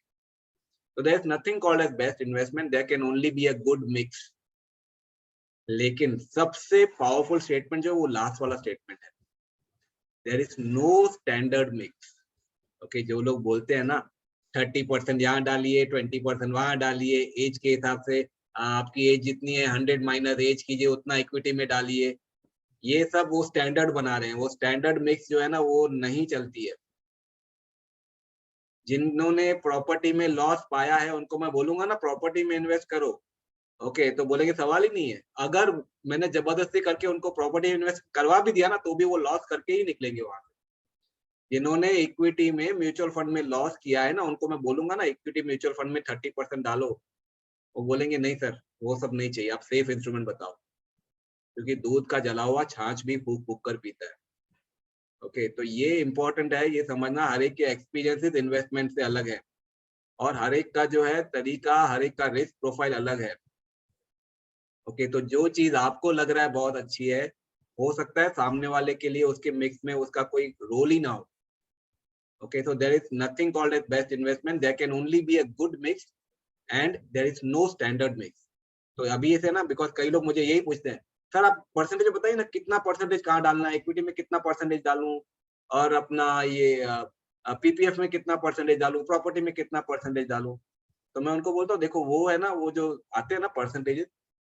So there is nothing called as best investment. There can only be a good mix. लेकिन सबसे पावरफुल स्टेटमेंट जो वो लास्ट वाला स्टेटमेंट है, there is no standard mix. Okay, जो लोग बोलते हैं ना 30% यहाँ डालिए, 20% वहां डालिए, एज के हिसाब से आपकी एज जितनी है 100 माइनस एज कीजिए, उतना इक्विटी में डालिए, ये सब वो स्टैंडर्ड बना रहे हैं। वो स्टैंडर्ड मिक्स जो है ना वो नहीं चलती है। जिन्होंने प्रॉपर्टी में लॉस पाया है उनको मैं बोलूंगा ना प्रॉपर्टी में इन्वेस्ट करो, ओके तो बोलेंगे सवाल ही नहीं है। अगर मैंने जबरदस्ती करके उनको प्रॉपर्टी इन्वेस्ट करवा भी दिया ना तो भी वो लॉस करके ही निकलेंगे वहां से। जिन्होंने इक्विटी में म्यूचुअल फंड में लॉस किया है ना उनको मैं बोलूंगा ना इक्विटी म्यूचुअल फंड में 30% डालो, वो बोलेंगे नहीं सर वो सब नहीं चाहिए, आप सेफ इंस्ट्रूमेंट बताओ, क्योंकि दूध का जला हुआ छाछ भी फूक फूक कर पीता है। ओके, तो ये इंपॉर्टेंट है ये समझना, हर एक के एक्सपीरियंसेस इन्वेस्टमेंट से अलग है और हर एक का जो है तरीका, हर एक का रिस्क प्रोफाइल अलग है। ओके, तो जो चीज आपको लग रहा है बहुत अच्छी है, हो सकता है सामने वाले के लिए उसके मिक्स में उसका कोई रोल ही ना हो। Okay, so there is nothing called as best investment. There can only be a good mix and there is no standard mix. तो अभी ऐसे ना, बिकॉज कई लोग मुझे यही पूछते हैं सर आप परसेंटेज बताइए ना, कितना परसेंटेज कहाँ डालना है, इक्विटी में कितना परसेंटेज डालूं और अपना ये पीपीएफ में कितना परसेंटेज डालूं, प्रॉपर्टी में कितना परसेंटेज डालूं। तो मैं उनको बोलता हूँ देखो वो है ना, वो जो आते हैं ना परसेंटेज,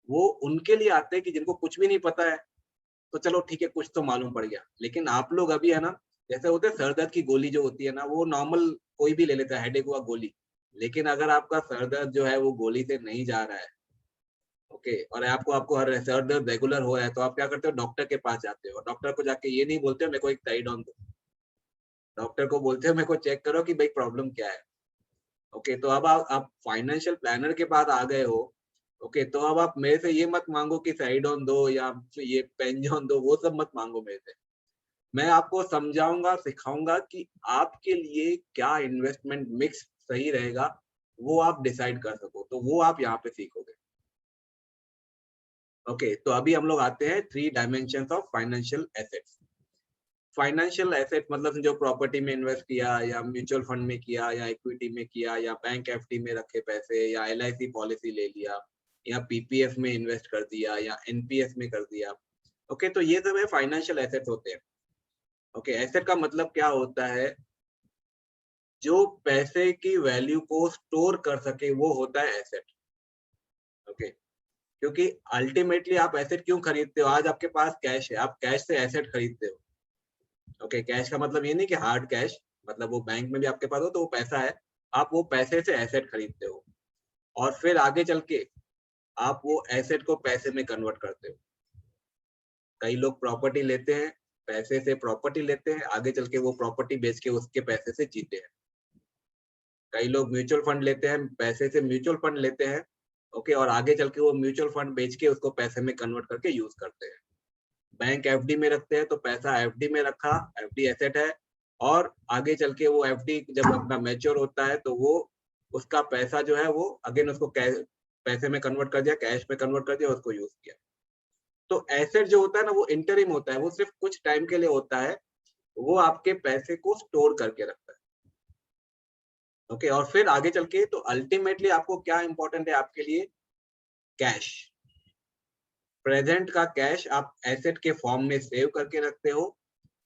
वो उनके लिए आते हैं कि जिनको कुछ भी नहीं पता है, तो चलो ठीक है कुछ तो मालूम पड़ गया। लेकिन आप लोग अभी है ना, जैसे होते हैं सर दर्द की गोली जो होती है ना, वो नॉर्मल कोई भी ले लेता है, हेडेक हुआ गोली। लेकिन अगर आपका सर दर्द जो है वो गोली से नहीं जा रहा है, ओके, और आपको हर सर दर्द रेगुलर हो रहा है, तो आप क्या करते हो, डॉक्टर के पास जाते हो। डॉक्टर को जाके ये नहीं बोलते मेरे को एक टाइडॉन दो, डॉक्टर को बोलते हो मेरे को चेक करो कि भाई प्रॉब्लम क्या है। ओके, तो अब आप फाइनेंशियल प्लानर के पास आ गए हो, ओके, तो अब आप मेरे से ये मत मांगो कि साइडोन दो या ये पेंजोन दो, वो सब मत मांगो मेरे से। मैं आपको समझाऊंगा, सिखाऊंगा कि आपके लिए क्या इन्वेस्टमेंट मिक्स सही रहेगा, वो आप डिसाइड कर सको, तो वो आप यहाँ पे सीखोगे। ओके, तो अभी हम लोग आते हैं 3 dimensions of financial assets. Financial asset मतलब जो प्रॉपर्टी में इन्वेस्ट किया या म्यूचुअल फंड में किया या इक्विटी में किया या बैंक एफडी में रखे पैसे या एलआईसी पॉलिसी ले लिया या पीपीएफ में इन्वेस्ट कर दिया या एनपीएस में कर दिया। ओके, तो ये सब है फाइनेंशियल एसेट्स होते हैं। ओके, एसेट का मतलब क्या होता है, जो पैसे की वैल्यू को स्टोर कर सके वो होता है एसेट। ओके, क्योंकि अल्टीमेटली आप एसेट क्यों खरीदते हो, आज आपके पास कैश है, आप कैश से एसेट खरीदते हो। ओके, कैश का मतलब ये नहीं कि हार्ड कैश, मतलब वो बैंक में भी आपके पास हो तो वो पैसा है, आप वो पैसे से एसेट खरीदते हो और फिर आगे चल के आप वो एसेट को पैसे में कन्वर्ट करते हो। कई लोग प्रॉपर्टी लेते हैं, पैसे से प्रॉपर्टी लेते हैं, आगे चल के वो प्रॉपर्टी बेच के उसके पैसे से जीते हैं। कई लोग म्यूचुअल फंड लेते हैं, पैसे से म्यूचुअल फंड लेते हैं, ओके, और आगे चल के वो म्यूचुअल फंड बेच के उसको पैसे में कन्वर्ट करके यूज करते हैं। बैंक एफडी में रखते हैं तो पैसा एफडी में रखा, एफडी एसेट है, और आगे चल के वो एफडी जब अपना मैच्योर होता है तो वो उसका पैसा जो है वो अगेन उसको पैसे में कन्वर्ट कर दिया, कैश में कन्वर्ट कर दिया, उसको यूज किया। तो एसेट जो होता है ना वो इंटरिम होता है, वो सिर्फ कुछ टाइम के लिए होता है, वो आपके पैसे को स्टोर करके रखता है। ओके, और फिर आगे चल के तो अल्टीमेटली आपको क्या इंपॉर्टेंट है आपके लिए, कैश। प्रेजेंट का कैश आप एसेट के फॉर्म में सेव करके रखते हो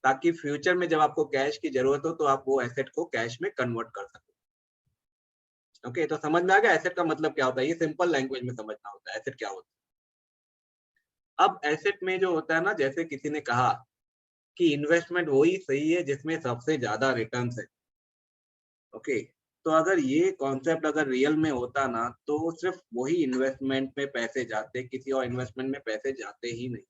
ताकि फ्यूचर में जब आपको कैश की जरूरत हो तो आप वो एसेट को कैश में कन्वर्ट कर सको। ओके, तो समझ में आ गया एसेट का मतलब क्या होता है, ये सिंपल लैंग्वेज में समझना होता है एसेट क्या होता है। अब एसेट में जो होता है ना, जैसे किसी ने कहा कि इन्वेस्टमेंट वही सही है जिसमें सबसे ज्यादा रिटर्न्स है। ओके, तो अगर ये कॉन्सेप्ट अगर रियल में होता ना तो सिर्फ वही इन्वेस्टमेंट में पैसे जाते, किसी और इन्वेस्टमेंट में पैसे जाते ही नहीं।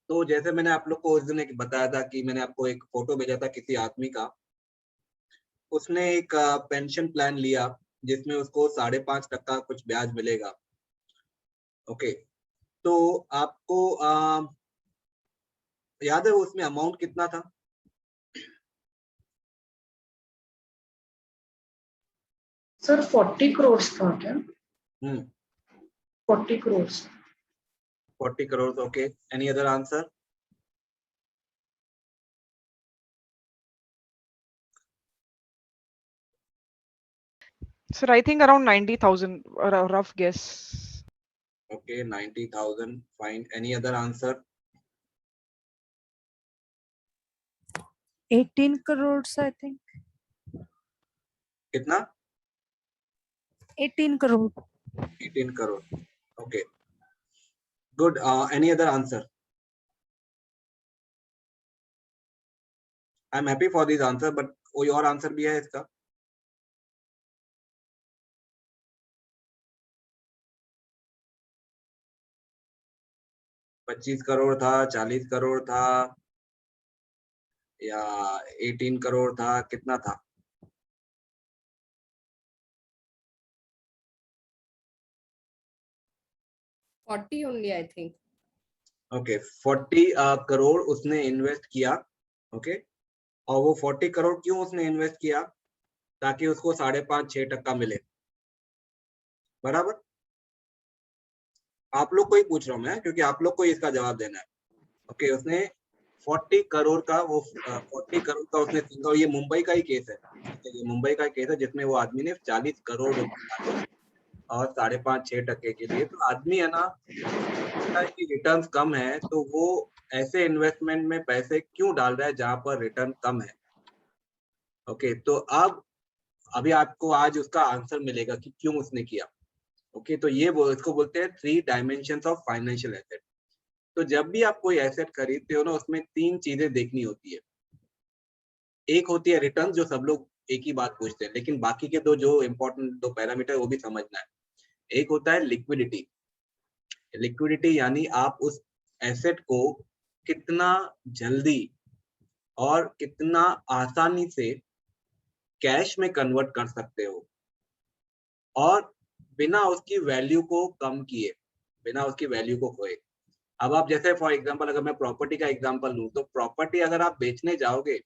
तो जैसे मैंने आप लोग को उस दिन एक बताया था कि मैंने आपको एक फोटो भेजा था किसी आदमी का, उसने एक पेंशन प्लान लिया जिसमें उसको 5.5% कुछ ब्याज मिलेगा। ओके, तो आपको याद है उसमें अमाउंट कितना था? सर 40 करोड़ था क्या? 40 crore. 40 crore. Okay, any other answer? Sir, I think around 90,000, a rough guess. Okay, 90,000. Fine. Any other answer? 18 crores, I think. कितना? 18 crore. 18 crore. Okay. Good. Any other answer? I'm happy for this answer, but कोई और answer भी है इसका? $25 करोड़ था, 40 करोड़ था, या 18 करोड़ था, कितना था? $40 only, I think. Okay, 40 crore उसने इन्वेस्ट किया। ओके, और वो 40 करोड़ क्यों उसने इन्वेस्ट किया? ताकि उसको 5.5-6% मिले। बराबर? आप लोग को ही पूछ रहा हूँ मैं, क्योंकि आप लोग को ही इसका जवाब देना है। ओके, उसने 40 करोड़ का वो 40 करोड़ का उसने, और ये मुंबई का ही केस है, ये मुंबई का केस है जिसमें वो आदमी ने 40 करोड़ रुपए डाले और 5.5-6% के लिए। तो आदमी है ना, कि रिटर्न कम है, तो वो ऐसे इन्वेस्टमेंट में पैसे क्यों डाल रहा है जहां पर रिटर्न कम है? ओके, तो अब अभी आपको आज उसका आंसर मिलेगा कि क्यों उसने किया। ओके, तो ये इसको बोलते हैं 3 डायमेंशंस ऑफ फाइनेंशियल एसेट। तो जब भी आप कोई एसेट खरीदते हो ना, उसमें 3 चीजें देखनी होती है। एक होती है रिटर्न, जो सब लोग एक ही बात पूछते हैं, लेकिन बाकी के दो जो इम्पोर्टेंट 2 पैरामीटर वो भी समझना है। एक होता है लिक्विडिटी। लिक्विडिटी यानी आप उस एसेट को कितना जल्दी और कितना आसानी से कैश में कन्वर्ट कर सकते हो, और बिना उसकी वैल्यू को कम किए, बिना उसकी वैल्यू को खोए। अब आप जैसे फॉर एग्जांपल, अगर मैं प्रॉपर्टी का एग्जांपल लूं, तो प्रॉपर्टी अगर आप बेचने जाओगे,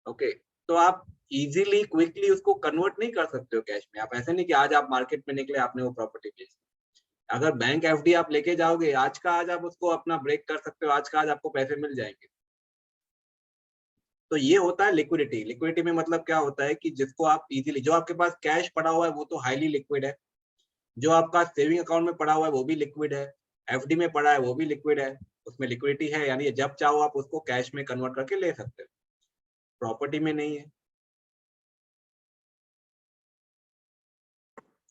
ओके, तो आप इजीली क्विकली उसको कन्वर्ट नहीं कर सकते हो कैश में। आप ऐसे नहीं कि आज आप मार्केट में निकले, आपने वो प्रॉपर्टी बेच। अगर बैंक एफडी आप लेके जाओगे, आज का आज आप उसको अपना ब्रेक कर सकते हो, आज का आज आपको पैसे मिल जाएंगे। तो ये होता है लिक्विडिटी। लिक्विडिटी में मतलब क्या होता है कि जिसको आप इजीली, जो आपके पास कैश पड़ा हुआ है वो तो हाईली लिक्विड है, जो आपका सेविंग अकाउंट में पड़ा हुआ है वो भी लिक्विड है, एफडी में पड़ा है वो भी लिक्विड है, उसमें लिक्विडिटी है, यानी जब चाहो आप उसको कैश में कन्वर्ट करके ले सकते हो। प्रॉपर्टी में नहीं है।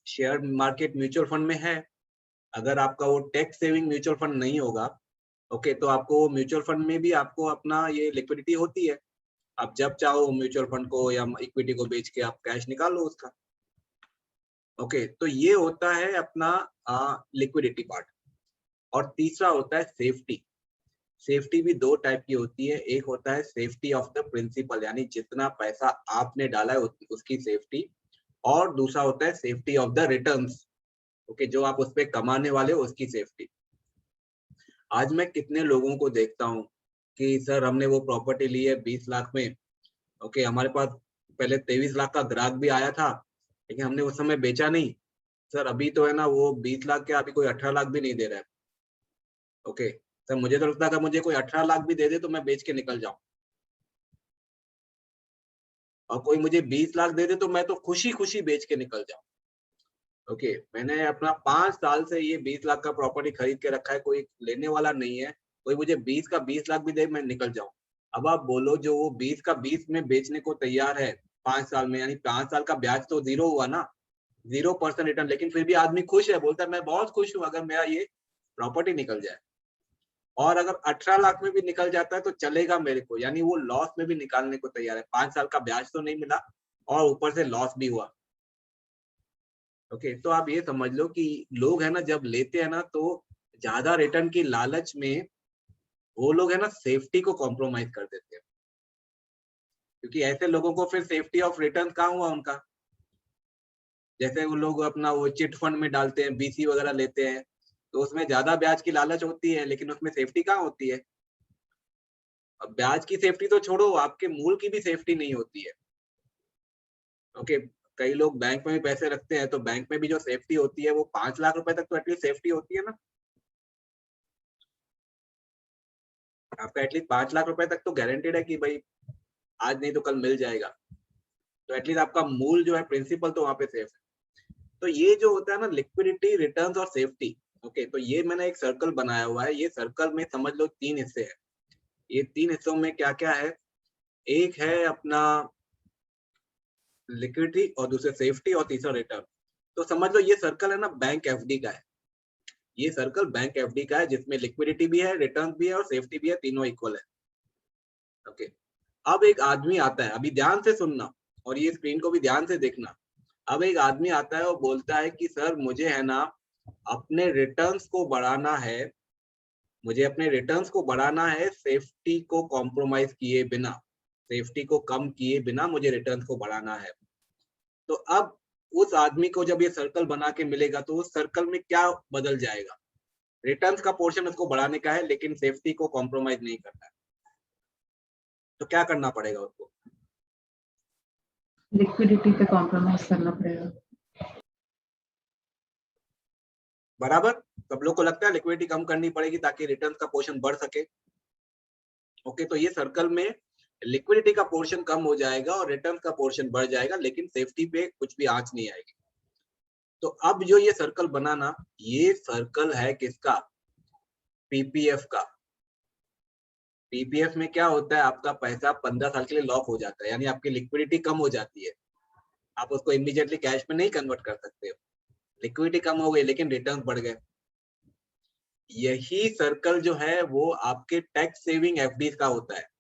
शेयर मार्केट म्यूचुअल फंड में है। अगर आपका वो टैक्स सेविंग म्यूचुअल फंड नहीं होगा, ओके, तो आपको म्यूचुअल फंड में भी आपको अपना ये लिक्विडिटी होती है। आप जब चाहो म्यूचुअल फंड को या इक्विटी को बेच के आप कैश निकाल लो उसका। ओके, तो ये होता है अपना लिक्विडिटी पार्ट। और तीसरा होता है सेफ्टी। सेफ्टी भी 2 टाइप की होती है। एक होता है सेफ्टी ऑफ द प्रिंसिपल, यानी जितना पैसा आपने डाला है उसकी सेफ्टी, और दूसरा होता है safety of the returns, okay, जो आप उस पे कमाने वाले हो उसकी सेफ्टी। आज मैं कितने लोगों को देखता हूँ कि सर हमने वो प्रॉपर्टी ली है 20 लाख में, ओके, हमारे पास पहले 23 लाख का ग्राहक भी आया था, लेकिन हमने उस समय बेचा नहीं। सर अभी तो है ना वो 20 लाख के अभी कोई 18 लाख भी नहीं दे रहा है। ओके सर, मुझे तो लगता है अगर मुझे कोई 18 लाख भी दे दे तो मैं बेच के निकल जाऊं, और कोई मुझे 20 लाख दे दे तो मैं तो खुशी खुशी बेच के निकल जाऊं। ओके, मैंने अपना 5 साल से ये 20 लाख का प्रॉपर्टी खरीद के रखा है, कोई लेने वाला नहीं है। कोई मुझे 20 का 20 लाख भी दे, मैं निकल जाऊं। अब आप बोलो, जो वो 20 का 20 में बेचने को तैयार है 5 साल में, यानी 5 साल का ब्याज तो 0 हुआ ना, 0% रिटर्न, लेकिन फिर भी आदमी खुश है, बोलता है मैं बहुत खुश हूँ अगर मेरा ये प्रॉपर्टी निकल जाए। और अगर 18 लाख में भी निकल जाता है तो चलेगा मेरे को, यानी वो लॉस में भी निकालने को तैयार है। 5 साल का ब्याज तो नहीं मिला और ऊपर से लॉस भी हुआ। ओके, तो आप ये समझ लो कि लोग है ना, जब लेते हैं ना, तो ज्यादा रिटर्न की लालच में वो लोग है ना सेफ्टी को कॉम्प्रोमाइज कर देते हैं। क्योंकि ऐसे लोगों को फिर सेफ्टी ऑफ रिटर्न कहाँ हुआ उनका। जैसे वो लोग अपना वो चिट फंड में डालते हैं, बीसी वगैरह लेते हैं, तो उसमें ज्यादा ब्याज की लालच होती है, लेकिन उसमें सेफ्टी कहाँ होती है। अब ब्याज की सेफ्टी तो छोड़ो, आपके मूल की भी सेफ्टी नहीं होती है। ओके, कई लोग बैंक में भी पैसे रखते हैं, तो बैंक में भी जो सेफ्टी होती है वो 5 लाख रुपए तक तो एटलीस्ट सेफ्टी होती है ना। आपका एटलीस्ट 5 लाख रुपए तक तो गारंटेड है कि भाई आज नहीं तो कल मिल जाएगा, तो एटलीस्ट आपका मूल जो है, प्रिंसिपल तो वहां पे सेफ है। तो ये जो होता है ना, लिक्विडिटी, रिटर्न्स और सेफ्टी, ओके, तो ये मैंने एक सर्कल बनाया हुआ है। ये सर्कल में समझ लो 3 हिस्से हैं। ये 3 हिस्सों में क्या क्या है, एक है अपना लिक्विडिटी, और दूसरे सेफ्टी, और तीसरा रिटर्न। तो समझ लो ये सर्कल है ना बैंक एफडी का है। ये सर्कल बैंक एफडी का है, जिसमें लिक्विडिटी भी है, रिटर्न भी है और सेफ्टी भी है, तीनों इक्वल है। ओके, अब एक आदमी आता है, अभी ध्यान से सुनना और ये स्क्रीन को भी ध्यान से देखना। अब एक आदमी आता है और बोलता है कि सर मुझे है ना अपने रिटर्न्स को बढ़ाना है, मुझे अपने रिटर्न्स को बढ़ाना है सेफ्टी को कॉम्प्रोमाइज किए बिना, सेफ्टी को कम किए बिना मुझे रिटर्न्स को बढ़ाना है। तो अब उस आदमी को जब ये सर्कल बना के मिलेगा तो उस सर्कल में क्या बदल जाएगा, रिटर्न्स का पोर्शन उसको बढ़ाने का है लेकिन सेफ्टी को कॉम्प्रोमाइज नहीं करना है। तो क्या करना पड़ेगा उसको, लिक्विडिटी पे कॉम्प्रोमाइज करना पड़ेगा। बराबर। सब लोग को लगता है लिक्विडिटी कम करनी पड़ेगी ताकि रिटर्न्स का पोर्शन बढ़ सके। ओके, तो ये सर्कल में लिक्विडिटी का पोर्शन कम हो जाएगा और रिटर्न का पोर्शन बढ़ जाएगा, लेकिन सेफ्टी पे कुछ भी आंच नहीं आएगी। तो अब जो ये सर्कल बनाना, ये सर्कल है किसका, पीपीएफ का। पीपीएफ में क्या होता है, आपका पैसा 15 साल के लिए लॉक हो जाता है, यानी आपकी लिक्विडिटी कम हो जाती है। आप उसको इमीडिएटली कैश में नहीं कन्वर्ट कर सकते हो, लिक्विडिटी कम हो गई लेकिन रिटर्न बढ़ गए। यही सर्कल जो है वो आपके टैक्स सेविंग एफडी का होता है।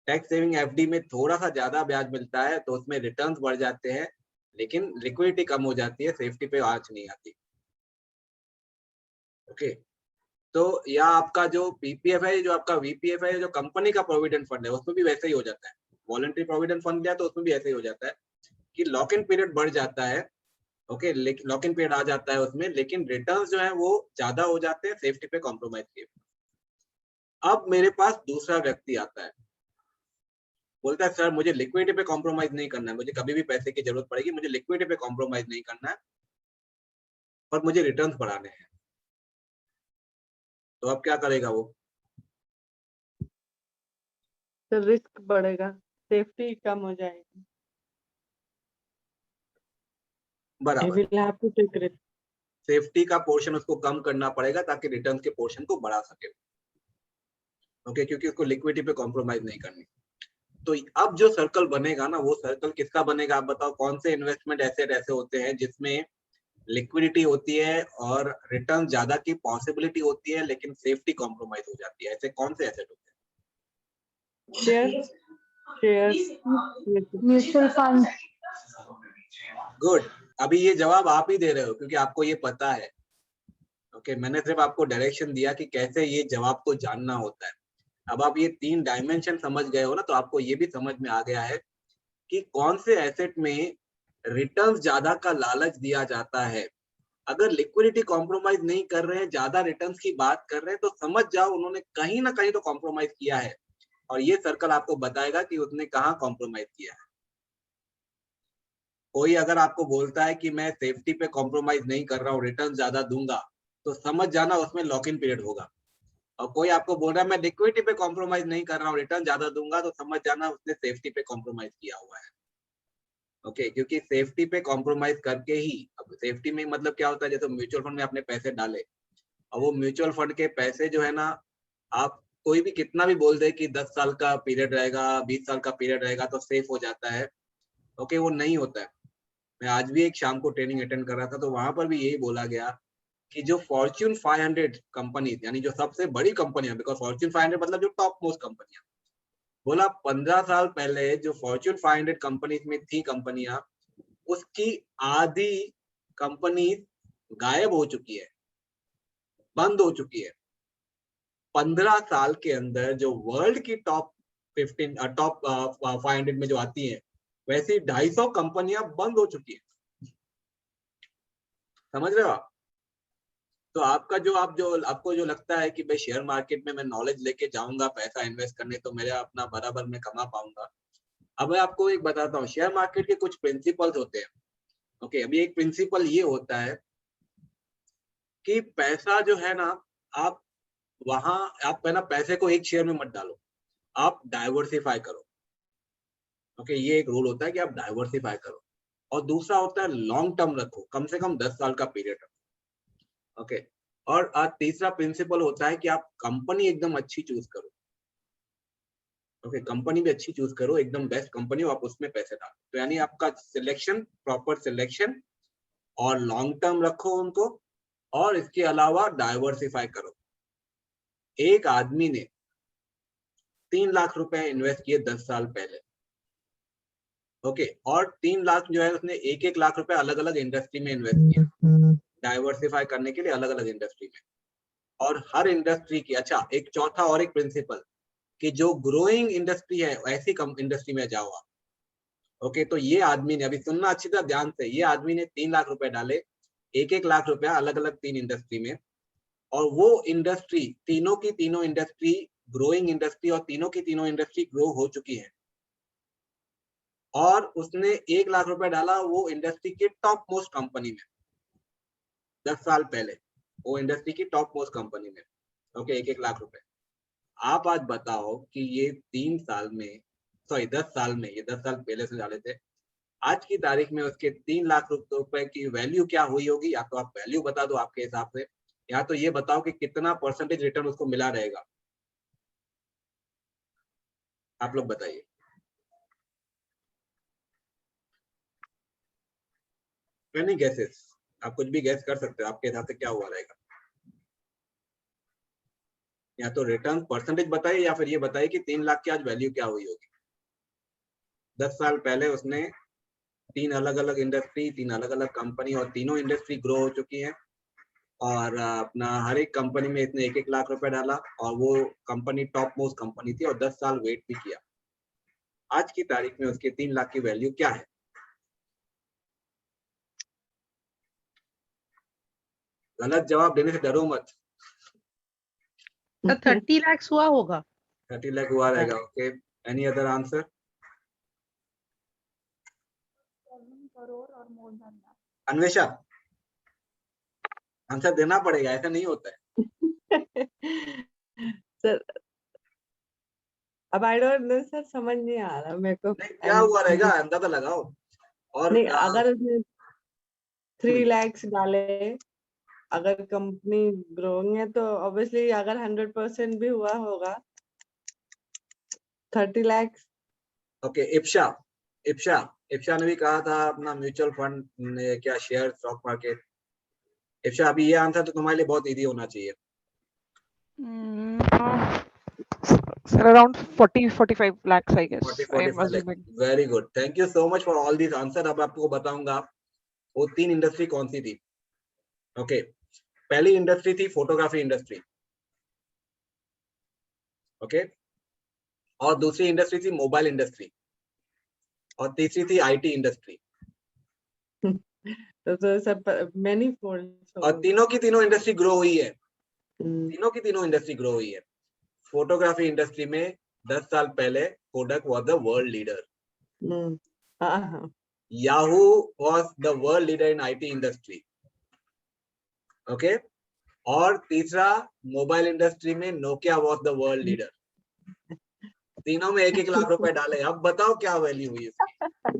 टैक्स सेविंग एफडी में थोड़ा सा ज्यादा ब्याज मिलता है, तो उसमें रिटर्न्स बढ़ जाते हैं लेकिन लिक्विडिटी कम हो जाती है, सेफ्टी पे आंच नहीं आती। ओके, तो या आपका जो पीपीएफ है, जो आपका वीपीएफ है, जो कंपनी का प्रोविडेंट फंड है, उसमें भी वैसे ही हो जाता है। वॉलंटरी प्रोविडेंट फंड लिया तो उसमें भी ऐसे ही हो जाता है कि लॉक इन पीरियड बढ़ जाता है। ओके, लॉक इन पीरियड आ जाता है उसमें, लेकिन रिटर्न्स जो है वो ज्यादा हो जाते हैं सेफ्टी पे कॉम्प्रोमाइज किए। अब मेरे पास दूसरा व्यक्ति आता है, बोलता है सर मुझे लिक्विडिटी पे कॉम्प्रोमाइज नहीं करना है, मुझे कभी भी पैसे की जरूरत पड़ेगी, मुझे लिक्विडिटी पे कॉम्प्रोमाइज नहीं करना है, पर मुझे रिटर्न्स बढ़ाने हैं। तो अब क्या करेगा वो, तो रिस्क बढ़ेगा, सेफ्टी कम हो जाएगी। बराबर, रिस्क। सेफ्टी का पोर्शन उसको कम करना पड़ेगा ताकि रिटर्न के पोर्शन को बढ़ा सके। ओके, क्योंकि उसको लिक्विडिटी पे कॉम्प्रोमाइज नहीं करनी। तो अब जो सर्कल बनेगा ना, वो सर्कल किसका बनेगा, आप बताओ। कौन से इन्वेस्टमेंट एसेट ऐसे होते हैं जिसमें लिक्विडिटी होती है और रिटर्न ज्यादा की पॉसिबिलिटी होती है लेकिन सेफ्टी कॉम्प्रोमाइज हो जाती है, ऐसे कौन से एसेट होते हैं? Mutual fund. गुड, अभी ये जवाब आप ही दे रहे हो क्योंकि आपको ये पता है। ओके, मैंने सिर्फ आपको डायरेक्शन दिया कि कैसे ये जवाब को जानना होता है। अब आप ये 3 डायमेंशन समझ गए हो ना, तो आपको ये भी समझ में आ गया है कि कौन से एसेट में रिटर्न्स ज्यादा का लालच दिया जाता है। अगर लिक्विडिटी कॉम्प्रोमाइज नहीं कर रहे हैं, ज्यादा रिटर्न्स की बात कर रहे हैं, तो समझ जाओ उन्होंने कहीं ना कहीं तो कॉम्प्रोमाइज किया है, और ये सर्कल आपको बताएगा कि उसने कहाँ कॉम्प्रोमाइज किया है। कोई अगर आपको बोलता है कि मैं सेफ्टी पे कॉम्प्रोमाइज नहीं कर रहा हूँ, रिटर्न ज्यादा दूंगा, तो समझ जाना उसमें लॉक इन पीरियड होगा। और कोई आपको बोल रहा है मैं लिक्विडिटी पे कॉम्प्रोमाइज नहीं कर रहा हूँ, रिटर्न ज्यादा दूंगा, तो समझ जाना उसने सेफ्टी पे कॉम्प्रोमाइज किया हुआ है। ओके, क्योंकि सेफ्टी पे कॉम्प्रोमाइज करके ही, अब सेफ्टी में मतलब क्या होता है, जैसे म्यूचुअल फंड में आपने पैसे डाले, और वो म्यूचुअल फंड के पैसे जो है ना, आप कोई भी कितना भी बोल दे कि 10 साल का पीरियड रहेगा, 20 साल का पीरियड रहेगा तो सेफ हो जाता है। ओके, वो नहीं होता है। मैं आज भी एक शाम को ट्रेनिंग अटेंड कर रहा था, तो वहां पर भी यही बोला गया कि जो फॉर्च्यून 500 कंपनीज, यानी जो सबसे बड़ी कंपनियां, बिकॉज फॉर्च्यून 500 मतलब जो टॉप मोस्ट कंपनियां, बोला 15 साल पहले जो फॉर्च्यून 500 कंपनीज में थी कंपनियां, उसकी आधी कंपनी गायब हो चुकी है, बंद हो चुकी है। 15 साल के अंदर जो वर्ल्ड की टॉप 15 टॉप 500 में जो आती हैं, वैसी 250 कंपनियां बंद हो चुकी है। समझ रहे हो आप? तो आपको जो लगता है कि भाई शेयर मार्केट में मैं नॉलेज लेके जाऊंगा पैसा इन्वेस्ट करने तो मेरा अपना बराबर में कमा पाऊंगा। अब मैं आपको एक बताता हूँ, शेयर मार्केट के कुछ प्रिंसिपल्स होते हैं। ओके, अभी एक प्रिंसिपल ये होता है कि पैसा जो है ना, आप है ना, पैसे को एक शेयर में मत डालो, आप डाइवर्सिफाई करो। ओके, ये एक रूल होता है कि आप डाइवर्सिफाई करो। और दूसरा होता है लॉन्ग टर्म रखो, कम से कम 10 साल का पीरियड रखो। ओके, और तीसरा प्रिंसिपल होता है कि आप कंपनी एकदम अच्छी चूज करो। ओके, कंपनी भी अच्छी चूज करो, एकदम बेस्ट कंपनी हो, आप उसमें पैसे डालो। तो यानी आपका सिलेक्शन, प्रॉपर सिलेक्शन, और लॉन्ग टर्म रखो उनको, और इसके अलावा डाइवर्सिफाई करो। एक आदमी ने 3 लाख रुपए इन्वेस्ट किए 10 साल पहले। ओके, और 3 लाख जो है उसने 1-1 लाख रुपए अलग अलग इंडस्ट्री में इन्वेस्ट किया, डाइवर्सिफाई करने के लिए अलग अलग इंडस्ट्री में। और हर इंडस्ट्री की, अच्छा एक चौथा और एक प्रिंसिपल, कि जो ग्रोइंग इंडस्ट्री है ऐसी इंडस्ट्री में जाओ आप। ओके, तो ये आदमी ने, अभी सुनना अच्छी तरह ध्यान से, ये आदमी ने 3 लाख रुपए डाले, 1-1 लाख रुपया अलग अलग 3 इंडस्ट्री में, और वो इंडस्ट्री, तीनों की तीनों इंडस्ट्री ग्रोइंग इंडस्ट्री, और तीनों की तीनों इंडस्ट्री ग्रो हो चुकी है। और उसने 1 लाख रुपए डाला वो इंडस्ट्री के टॉप मोस्ट कंपनी में 10 साल पहले, वो इंडस्ट्री की टॉप मोस्ट कंपनी में। ओके, 1-1 लाख रुपए। आप आज बताओ कि ये 10 साल में, ये 10 साल पहले से डाले थे, आज की तारीख में उसके 3 लाख रुपए की वैल्यू क्या हुई होगी? या तो आप वैल्यू बता दो आपके हिसाब से, या तो ये बताओ कि कितना परसेंटेज रिटर्न उसको मिला रहेगा। आप लोग बताइए। Any guesses? आप कुछ भी गैस कर सकते हो, आपके हिसाब से क्या हुआ रहेगा? या तो रिटर्न परसेंटेज बताइए, या फिर ये बताइए कि 3 लाख की आज वैल्यू क्या हुई होगी। 10 साल पहले उसने 3 अलग अलग इंडस्ट्री, 3 अलग अलग कंपनी, और तीनों इंडस्ट्री ग्रो हो चुकी है, और अपना हर एक कंपनी में इसने 1-1 लाख रुपए डाला, और वो कंपनी टॉप मोस्ट कंपनी थी, और 10 साल वेट भी किया। आज की तारीख में उसके 3 लाख की वैल्यू क्या है? गलत जवाब देने से डरो मत। तो 30 lakhs हुआ होगा। 30 लाख हुआ रहेगा। Okay, any other answer? 7 crore or more than that. Anvesha, answer देना पड़ेगा, ऐसा नहीं होता है। सर अब आई डोंट नो सर, समझ नहीं आ रहा मेरे को। नहीं, क्या हुआ रहेगा अंदाजा लगाओ। और नहीं, अगर उसने 3 lakhs डाले, अगर कंपनी ग्रोइंग है तो ऑब्वियसली अगर 100% भी हुआ होगा 30 lakhs। ओके, इप्शा ने भी कहा था अपना म्यूचुअल फंड ने क्या शेयर स्टॉक मार्केट। इप्शा, अभी ये आंसर तो तुम्हारे लिए बहुत इजी होना चाहिए। Sir, around 40-45 lakhs, I guess. I am 40-45 assuming. Very good, thank you so much for all this answer. अब आपको बताऊंगा वो 3 इंडस्ट्री कौन सी थी। ओके, पहली इंडस्ट्री थी फोटोग्राफी इंडस्ट्री। ओके, और दूसरी इंडस्ट्री थी मोबाइल इंडस्ट्री, और तीसरी थी आईटी इंडस्ट्री। तो सर मैनी फोल्ड्स। और तीनों की तीनों इंडस्ट्री ग्रो हुई है, तीनों की तीनों इंडस्ट्री ग्रो हुई है। फोटोग्राफी इंडस्ट्री में 10 साल पहले Kodak was the world leader. Yahoo was the world leader in IT industry. Okay, और तीसरा मोबाइल इंडस्ट्री में Nokia was the world leader. तीनों में 1-1 लाख रुपए डाले। अब बताओ क्या वैल्यू हुई इसकी?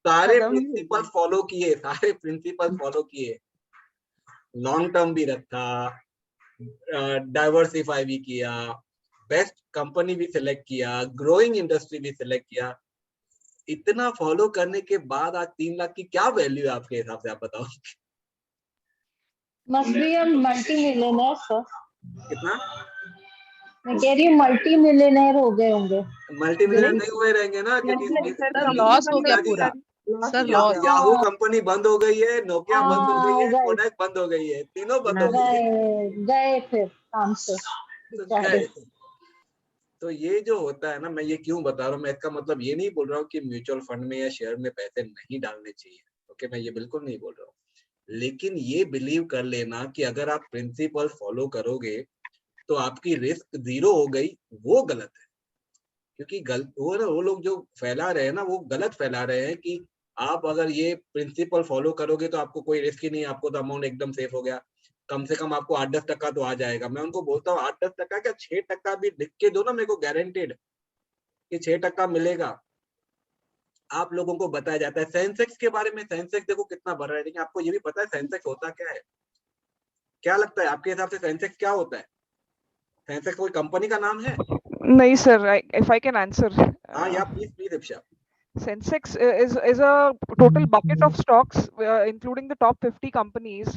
सारे प्रिंसिपल फॉलो किए, लॉन्ग टर्म भी रखा, डाइवर्सिफाई भी किया, बेस्ट कंपनी भी सिलेक्ट किया, ग्रोइंग इंडस्ट्री भी सिलेक्ट किया। इतना फॉलो करने के बाद आज 3 लाख की क्या वैल्यू है आपके हिसाब से? आप बताओ। Must be a multi-millionaire, sir. कितना? मैं कह रही हूँ multi-millionaire हो गए होंगे। मल्टी मिलियनर नहीं हुए रहेंगे ना, क्योंकि लॉस हो गया पूरा। Sir loss. याहू कंपनी बंद हो गई है, नोकिया बंद हो गई है, कोडक बंद हो गई है, तीनों बंद हो गई है। गए फिर काम से। तो तो ये जो होता है ना, मैं ये क्यों बता रहा हूँ, मैं इसका मतलब ये नहीं बोल रहा हूँ कि म्यूचुअल फंड में या शेयर में पैसे नहीं डालने चाहिए, ओके, मैं ये बिल्कुल नहीं बोल रहा हूँ, लेकिन ये बिलीव कर लेना कि अगर आप प्रिंसिपल फॉलो करोगे तो आपकी रिस्क 0 हो गई, वो गलत है। क्योंकि वो लोग जो फैला रहे हैं ना, वो गलत फैला रहे हैं कि आप अगर ये प्रिंसिपल फॉलो करोगे तो आपको कोई रिस्क ही नहीं, आपको तो अमाउंट एकदम सेफ हो गया, कम से कम आपको 8-10% तो आ जाएगा। मैं उनको बोलता हूँ 8-10% क्या, 6% भी लिख के दो ना मेरे को, गारंटेड कि 6% मिलेगा। आप लोगों को बताया जाता है सेंसेक्स के बारे में, सेंसेक्स देखो कितना बढ़ रहा है, लेकिन आपको ये भी पता है सेंसेक्स होता क्या है? क्या लगता है आपके हिसाब से सेंसेक्स क्या होता है? सेंसेक्स कोई कंपनी का नाम है? नहीं sir, if I can answer, हाँ, या please इप्शा। Sensex is a total bucket of stocks, including the top 50 companies.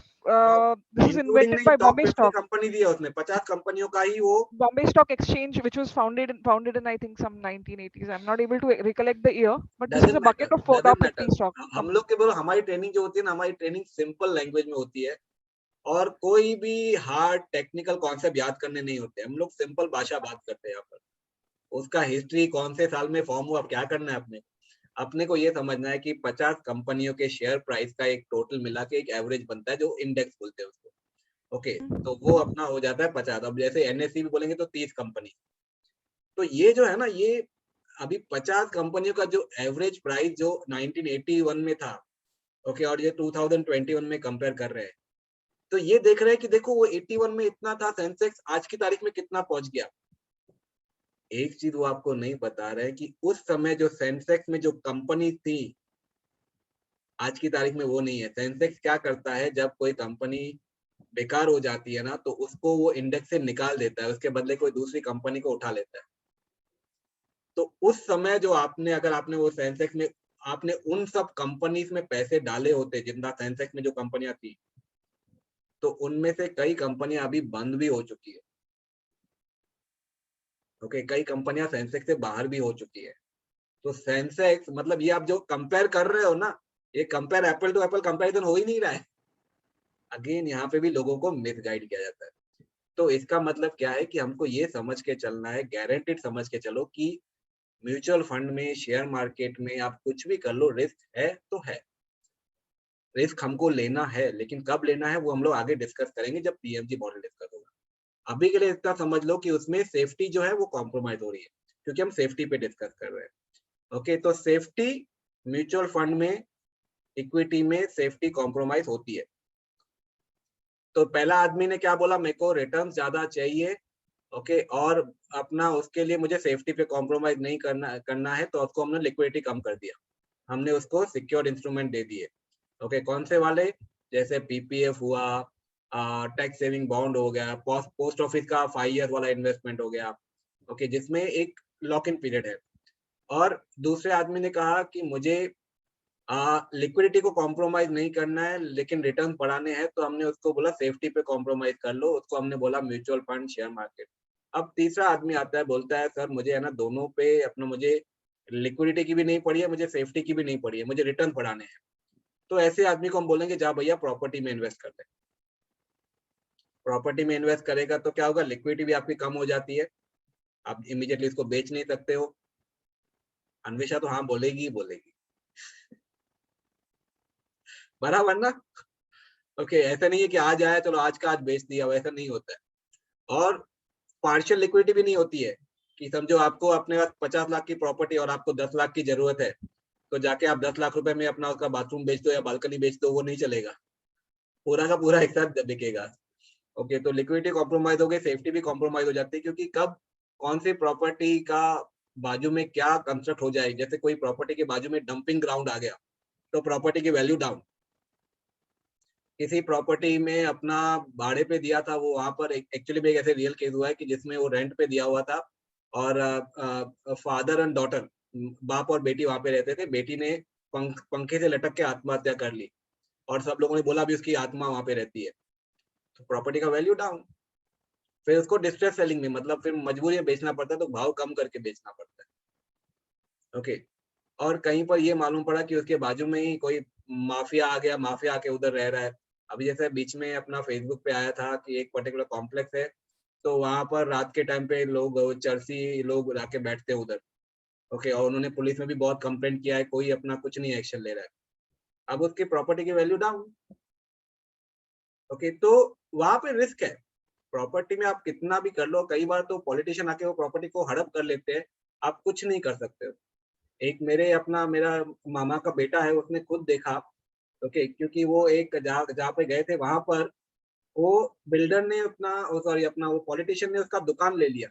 This is including invented नहीं, by top Bombay 50 Stock. Company दी है उसने, 50 कंपनियों का ही वो। Bombay Stock Exchange, which was founded in I think some 1980s. I'm not able to recollect the year, but this is a bucket of doesn't top matter. 50 stock हम companies. लोग के बोलो, हमारी ट्रेनिंग जो होती है ना, हमारी ट्रेनिंग सिंपल लैंग्वेज में होती है और कोई भी हार्ड टेक्निकल कॉन्सेप्ट याद करने नहीं होते, हम लोग सिंपल भाषा बात करते हैं यहाँ पर। उसका हिस्ट्री कौन से साल में फॉर्म हुआ, क्या करना है अपने को ये समझना है कि 50 कंपनियों के शेयर प्राइस का एक टोटल मिला के एक एवरेज बनता है, जो इंडेक्स बोलते हैं उसको, ओके। तो वो अपना हो जाता है 50। अब जैसे एनएससी भी बोलेंगे तो 30 कंपनी। तो ये जो है ना, ये अभी 50 कंपनियों का जो एवरेज प्राइस जो 1981 में था, ओके, और ये 2021 में कंपेयर कर रहे हैं, तो ये देख रहे हैं कि देखो वो 81 में इतना था सेंसेक्स, आज की तारीख में कितना पहुंच गया। एक चीज वो आपको नहीं बता रहे कि उस समय जो सेंसेक्स में जो कंपनी थी, आज की तारीख में वो नहीं है। सेंसेक्स क्या करता है, जब कोई कंपनी बेकार हो जाती है ना, तो उसको वो इंडेक्स से निकाल देता है, उसके बदले कोई दूसरी कंपनी को उठा लेता है। तो उस समय जो आपने, अगर आपने वो सेंसेक्स में, आपने उन सब कंपनीज में पैसे डाले होते, जितना सेंसेक्स में जो कंपनियां थी, तो उनमें से कई कंपनियां अभी बंद भी हो चुकी है, ओके, कई कंपनियां सेंसेक्स से बाहर भी हो चुकी है। तो सेंसेक्स मतलब ये आप जो कंपेयर कर रहे हो ना, ये compare apple to apple comparison हो ही नहीं रहा है। अगेन यहाँ पे भी लोगों को मिसगाइड किया जाता है। तो इसका मतलब क्या है कि हमको ये समझ के चलना है, गारंटेड समझ के चलो कि म्यूचुअल फंड में, शेयर मार्केट में आप कुछ भी कर लो, रिस्क है तो है, रिस्क हमको लेना है, लेकिन कब लेना है वो हम लोग आगे डिस्कस करेंगे जब पीएमजी मॉडल डिस्कस होगा। अभी के लिए इतना समझ लो कि उसमें सेफ्टी जो है वो कॉम्प्रोमाइज हो रही है, क्योंकि हम सेफ्टी पे डिस्कस कर रहे हैं, ओके। तो सेफ्टी म्यूचुअल फंड में, इक्विटी में सेफ्टी कॉम्प्रोमाइज होती है। तो पहला आदमी ने क्या बोला, मेरे को रिटर्न ज्यादा चाहिए, ओके, और अपना उसके लिए मुझे सेफ्टी पे कॉम्प्रोमाइज नहीं करना है, तो उसको हमने लिक्विडिटी कम कर दिया, हमने उसको सिक्योर्ड इंस्ट्रूमेंट दे दिए, ओके। कौन से वाले? जैसे पीपीएफ हुआ, टैक्स सेविंग बॉन्ड हो गया, पोस्ट ऑफिस का 5 ईयर वाला इन्वेस्टमेंट हो गया, ओके, जिसमें एक लॉक इन पीरियड है। और दूसरे आदमी ने कहा कि मुझे लिक्विडिटी को कॉम्प्रोमाइज नहीं करना है, लेकिन रिटर्न बढ़ाने हैं, तो हमने उसको बोला सेफ्टी पे कॉम्प्रोमाइज कर लो, उसको हमने बोला म्यूचुअल फंड, शेयर मार्केट। अब तीसरा आदमी आता है, बोलता है सर मुझे है ना दोनों पे अपना, मुझे लिक्विडिटी की भी नहीं पड़ी है, मुझे सेफ्टी की भी नहीं पड़ी है, मुझे रिटर्न बढ़ाने हैं। तो ऐसे आदमी को हम बोलेंगे जा भैया प्रॉपर्टी में इन्वेस्ट कर दे। प्रॉपर्टी में इन्वेस्ट करेगा तो क्या होगा, लिक्विडिटी भी आपकी कम हो जाती है, आप इमीडिएटली इसको बेच नहीं सकते हो। अन्वेषा तो हाँ बोलेगी ही बोलेगी, बराबर ना? ओके, ऐसा नहीं है कि आज आया चलो आज का आज बेच दिया, वैसा नहीं होता है। और पार्शियल लिक्विडिटी भी नहीं होती है कि समझो आपको अपने पास 50 लाख की प्रॉपर्टी और आपको 10 लाख की जरूरत है, तो जाके आप 10 लाख रुपए में अपना उसका बाथरूम बेच दो या बालकनी बेच दो, वो नहीं चलेगा, पूरा का पूरा एक साथ बिकेगा। ओके, तो लिक्विडिटी कॉम्प्रोमाइज हो गई, सेफ्टी भी कॉम्प्रोमाइज हो जाती है, क्योंकि कब कौन सी प्रॉपर्टी का बाजू में क्या कंस्ट्रक्ट हो जाए। जैसे कोई प्रॉपर्टी के बाजू में डंपिंग ग्राउंड आ गया तो प्रॉपर्टी की वैल्यू डाउन। किसी प्रॉपर्टी में अपना भाड़े पे दिया था, वो वहां पर एक्चुअली में एक ऐसे रियल केस हुआ है कि जिसमें वो रेंट पे दिया हुआ था और फादर एंड डॉटर, बाप और बेटी वहां पे रहते थे। बेटी ने पंखे से लटक के आत्महत्या कर ली और सब लोगों ने बोला भी उसकी आत्मा वहां पे रहती है, तो प्रॉपर्टी का वैल्यू डाउन। फिर उसको डिस्ट्रेस सेलिंग में, मतलब फिर मजबूरी में बेचना पड़ता है, तो भाव कम करके बेचना पड़ता है, ओके। और कहीं पर ये मालूम पड़ा कि उसके बाजू में ही कोई माफिया आ गया, माफिया आके उधर रह रहा है। अभी जैसे बीच में अपना फेसबुक पे आया था कि एक पर्टिकुलर कॉम्प्लेक्स है तो वहां पर रात के टाइम पे लोग चर्सी लोग आके बैठते हैं उधर। ओके, और उन्होंने पुलिस में भी बहुत कंप्लेंट किया है, कोई अपना कुछ नहीं एक्शन ले रहा है। अब उसकी प्रॉपर्टी की वैल्यू डाउन। ओके, तो वहां पे रिस्क है। प्रॉपर्टी में आप कितना भी कर लो, कई बार तो पॉलिटिशियन आके वो प्रॉपर्टी को हड़प कर लेते हैं, आप कुछ नहीं कर सकते हो। एक मेरा मामा का बेटा है, उसने खुद देखा। ओके, क्योंकि वो एक जहाँ पे गए थे वहां पर वो बिल्डर ने अपना वो पॉलिटिशियन ने उसका दुकान ले लिया।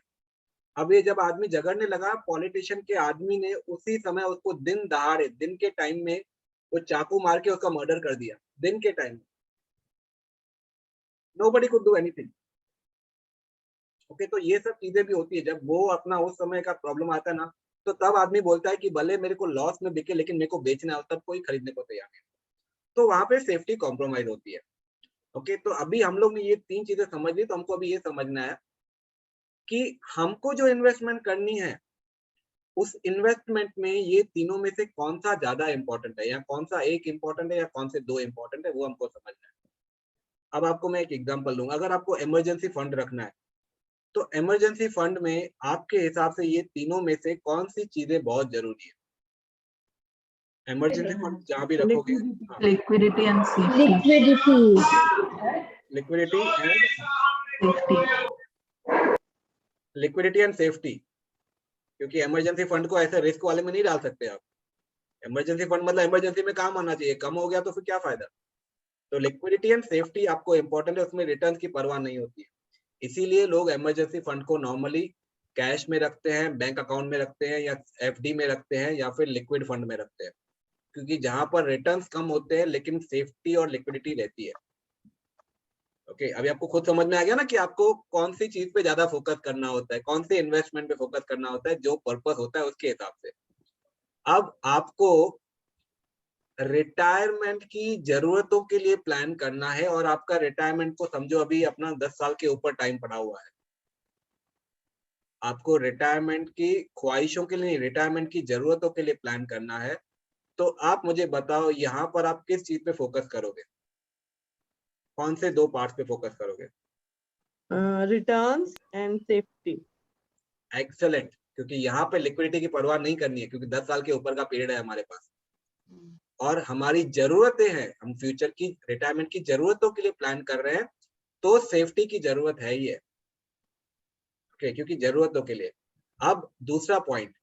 अब ये जब आदमी झगड़ने लगा, पॉलिटिशियन के आदमी ने उसी समय उसको दिन दहाड़े, दिन के टाइम में वो चाकू मार के उसका मर्डर कर दिया, दिन के टाइम में। Nobody could do anything. Okay, तो ये सब चीजें भी होती है। जब वो अपना उस समय का प्रॉब्लम आता है ना, तो तब आदमी बोलता है कि भले मेरे को लॉस में बिके लेकिन मेरे को बेचना है, तब कोई खरीदने को तैयार नहीं। तो वहां पे सेफ्टी कॉम्प्रोमाइज होती है। ओके, तो अभी हम लोग ने ये 3 चीजें समझ ली, तो हमको अभी ये समझना है कि हमको जो इन्वेस्टमेंट करनी है, उस इन्वेस्टमेंट में ये तीनों में से कौन सा ज्यादा इंपॉर्टेंट है, या कौन सा एक इंपॉर्टेंट है, या कौन से 2 इंपॉर्टेंट है, वो हमको समझना है। अब आपको मैं एक एग्जांपल दूंगा। अगर आपको इमरजेंसी फंड रखना है, तो इमरजेंसी फंड में आपके हिसाब से ये तीनों में से कौन सी चीजें बहुत जरूरी है? इमरजेंसी फंड जहाँ भी रखोगे, liquidity and safety. Liquidity and safety. Liquidity and safety, क्योंकि इमरजेंसी फंड को ऐसे रिस्क वाले में नहीं डाल सकते आप। इमरजेंसी फंड मतलब इमरजेंसी में काम आना चाहिए, कम हो गया तो फिर क्या फायदा। तो लिक्विडिटी एंड सेफ्टी आपको इंपॉर्टेंट है, उसमें रिटर्न की परवाह नहीं होती है। इसीलिए लोग इमरजेंसी फंड को नॉर्मली कैश में रखते हैं, बैंक अकाउंट में रखते हैं, या एफडी में रखते हैं, या फिर लिक्विड फंड में रखते हैं, क्योंकि जहां पर रिटर्न्स कम होते हैं लेकिन सेफ्टी और लिक्विडिटी रहती है। ओके, अभी आपको खुद समझ में आ गया ना कि आपको कौन सी चीज पे ज्यादा फोकस करना होता है, कौन से इन्वेस्टमेंट पे फोकस करना होता है, जो पर्पस होता है उसके हिसाब से। अब आपको रिटायरमेंट की जरूरतों के लिए प्लान करना है, और आपका रिटायरमेंट को समझो अभी अपना 10 साल के ऊपर टाइम पड़ा हुआ है। आपको रिटायरमेंट की ख्वाहिशों के लिए, रिटायरमेंट की जरूरतों के लिए प्लान करना है। तो आप मुझे बताओ, यहाँ पर आप किस चीज पे फोकस करोगे? कौन से 2 पार्ट्स पे फोकस करोगे? Returns and safety. एक्सेलेंट, क्योंकि यहाँ पे लिक्विडिटी की परवाह नहीं करनी है, क्योंकि 10 साल के ऊपर का पीरियड है हमारे पास, और हमारी जरूरतें हैं, हम फ्यूचर की रिटायरमेंट की जरूरतों के लिए प्लान कर रहे हैं, तो सेफ्टी की जरूरत है ही है। ओके, क्योंकि जरूरतों के लिए। अब दूसरा पॉइंट,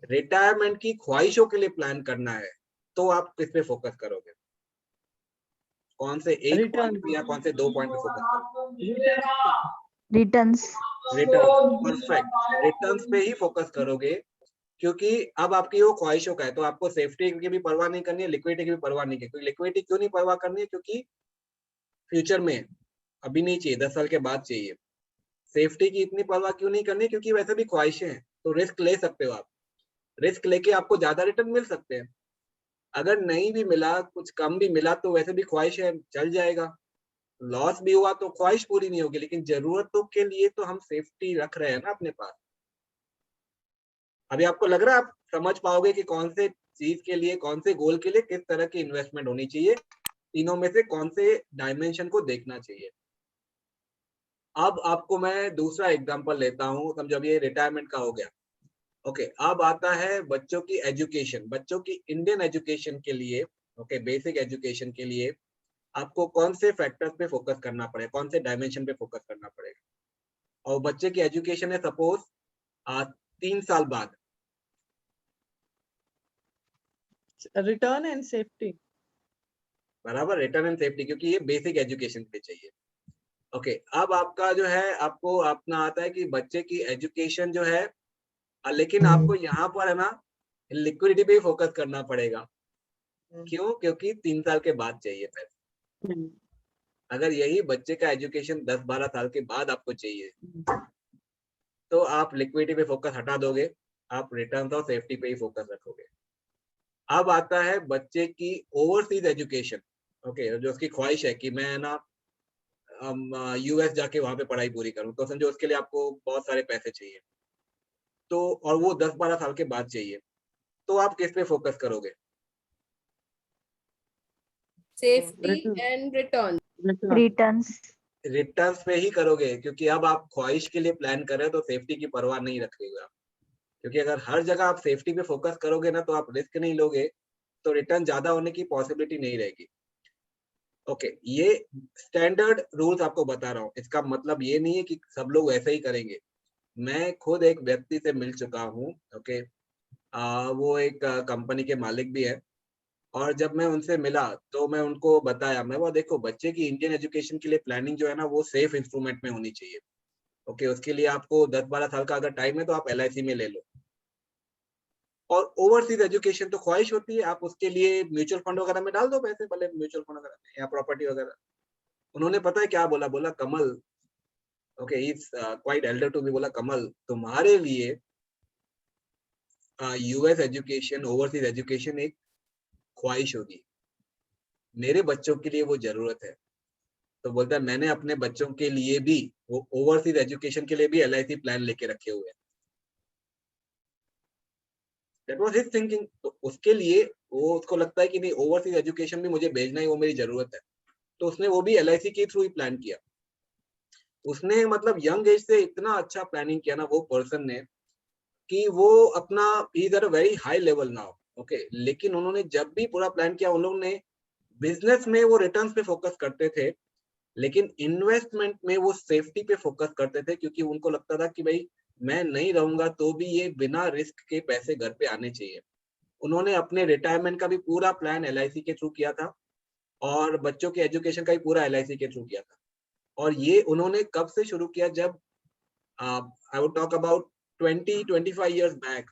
रिटायरमेंट की ख्वाहिशों के लिए प्लान करना है, तो आप किस पे फोकस करोगे? कौन से एक पॉइंट पे या कौन से 2 पॉइंट पे फोकस करोगे? रिटर्न्स। रिटर्न, परफेक्ट, रिटर्न्स पे ही फोकस करोगे, क्योंकि अब आपकी वो ख्वाहिशों का है, तो आपको सेफ्टी की भी परवाह नहीं करनी है, लिक्विडिटी की भी परवाह नहीं करनी है। लिक्विडिटी क्यों नहीं परवाह करनी है? क्योंकि फ्यूचर में अभी नहीं चाहिए, 10 साल के बाद चाहिए। सेफ्टी की इतनी परवाह क्यों नहीं करनी? क्योंकि वैसे भी ख्वाहिशें हैं, तो रिस्क ले सकते हो आप। रिस्क लेके आपको ज्यादा रिटर्न मिल सकते हैं। अगर नहीं भी मिला, कुछ कम भी मिला, तो वैसे भी ख्वाहिश है, चल जाएगा। लॉस भी हुआ तो ख्वाहिश पूरी नहीं होगी, लेकिन जरूरतों के लिए तो हम सेफ्टी रख रहे हैं ना अपने पास। अभी आपको लग रहा है आप समझ पाओगे कि कौन से चीज के लिए, कौन से गोल के लिए किस तरह की इन्वेस्टमेंट होनी चाहिए, तीनों में से कौन से डायमेंशन को देखना चाहिए। अब आपको मैं दूसरा एग्जांपल लेता हूँ, समझो अब ये रिटायरमेंट का हो गया। ओके, अब आता है बच्चों की एजुकेशन। बच्चों की इंडियन एजुकेशन के लिए, ओके, बेसिक एजुकेशन के लिए आपको कौन से फैक्टर्स पे फोकस करना पड़ेगा, कौन से डायमेंशन पे फोकस करना पड़ेगा? और बच्चे की एजुकेशन है सपोज 3 साल बाद। Return and safety. बराबर, रिटर्न एंड सेफ्टी, क्योंकि ये बेसिक एजुकेशन पे चाहिए। ओके, अब आपका जो है, आपको अपना आता है कि बच्चे की एजुकेशन जो है, लेकिन आपको यहाँ पर है ना लिक्विडिटी पे फोकस करना पड़ेगा। क्यों? क्योंकि 3 साल के बाद चाहिए पैसे। अगर यही बच्चे का एजुकेशन 10-12 साल के बाद आपको चाहिए, तो आप लिक्विडिटी पे फोकस हटा दोगे, आप रिटर्न और सेफ्टी पे ही फोकस रखोगे। अब आता है बच्चे की ओवरसीज एजुकेशन। ओके, जो उसकी ख्वाहिश है कि मैं ना यूएस जाके वहां पे पढ़ाई पूरी करूं, तो समझो उसके लिए आपको बहुत सारे पैसे चाहिए, तो और वो 10-12 साल के बाद चाहिए, तो आप किस पे फोकस करोगे? Safety and return. Returns. Returns पे ही करोगे, क्योंकि अब आप ख्वाहिश के लिए प्लान कर रहे हो तो सेफ्टी की परवाह नहीं रखेगा। क्योंकि अगर हर जगह आप सेफ्टी पे फोकस करोगे ना, तो आप रिस्क नहीं लोगे, तो रिटर्न ज्यादा होने की पॉसिबिलिटी नहीं रहेगी। ओके, ये स्टैंडर्ड रूल्स आपको बता रहा हूँ, इसका मतलब ये नहीं है कि सब लोग वैसे ही करेंगे। मैं खुद एक व्यक्ति से मिल चुका हूँ, ओके, वो एक कंपनी के मालिक भी है, और जब मैं उनसे मिला तो मैं उनको बताया, मैं वो देखो, बच्चे की इंडियन एजुकेशन के लिए प्लानिंग जो है ना, वो सेफ इंस्ट्रूमेंट में होनी चाहिए। ओके, उसके लिए आपको 10-12 साल का अगर टाइम है तो आप LIC में ले लो। और ओवरसीज एजुकेशन तो ख्वाहिश होती है, आप उसके लिए म्यूचुअल फंड वगैरह में डाल दो पैसे, भले म्यूचुअल फंड वगैरह में या प्रॉपर्टी वगैरह। उन्होंने पता है क्या बोला? बोला Kamal, okay, he is quite elder to me, बोला कमल, तुम्हारे लिए US एजुकेशन, ओवरसीज एजुकेशन एक ख्वाहिश होगी, मेरे बच्चों के लिए वो जरूरत है। तो बोलता है मैंने अपने बच्चों के लिए भी वो ओवरसीज एजुकेशन के लिए भी LIC प्लान लेके रखे हुए हैं। That was his thinking। तो उसके लिए वो, उसको लगता है कि नहीं, ओवरसीज एजुकेशन भी मुझे भेजना ही, वो मेरी जरूरत है। तो उसने वो भी LIC के थ्रू ही प्लान किया। उसने मतलब यंग एज से इतना अच्छा प्लानिंग किया ना वो पर्सन ने, कि वो अपना is at a very high level now, okay. लेकिन उन्होंने जब भी पूरा प्लान किया, उन लोगों ने बिजनेस में वो रिटर्न्स पे फोकस करते थे, लेकिन इन्वेस्टमेंट में वो सेफ्टी पे फोकस करते थे, क्योंकि उनको लगता था कि भाई मैं नहीं रहूंगा तो भी ये बिना रिस्क के पैसे घर पे आने चाहिए। उन्होंने अपने रिटायरमेंट का भी पूरा प्लान LIC के थ्रू किया था, और बच्चों के एजुकेशन का भी पूरा LIC के थ्रू किया था। और ये उन्होंने कब से शुरू किया? जब I would talk about 20-25 years back.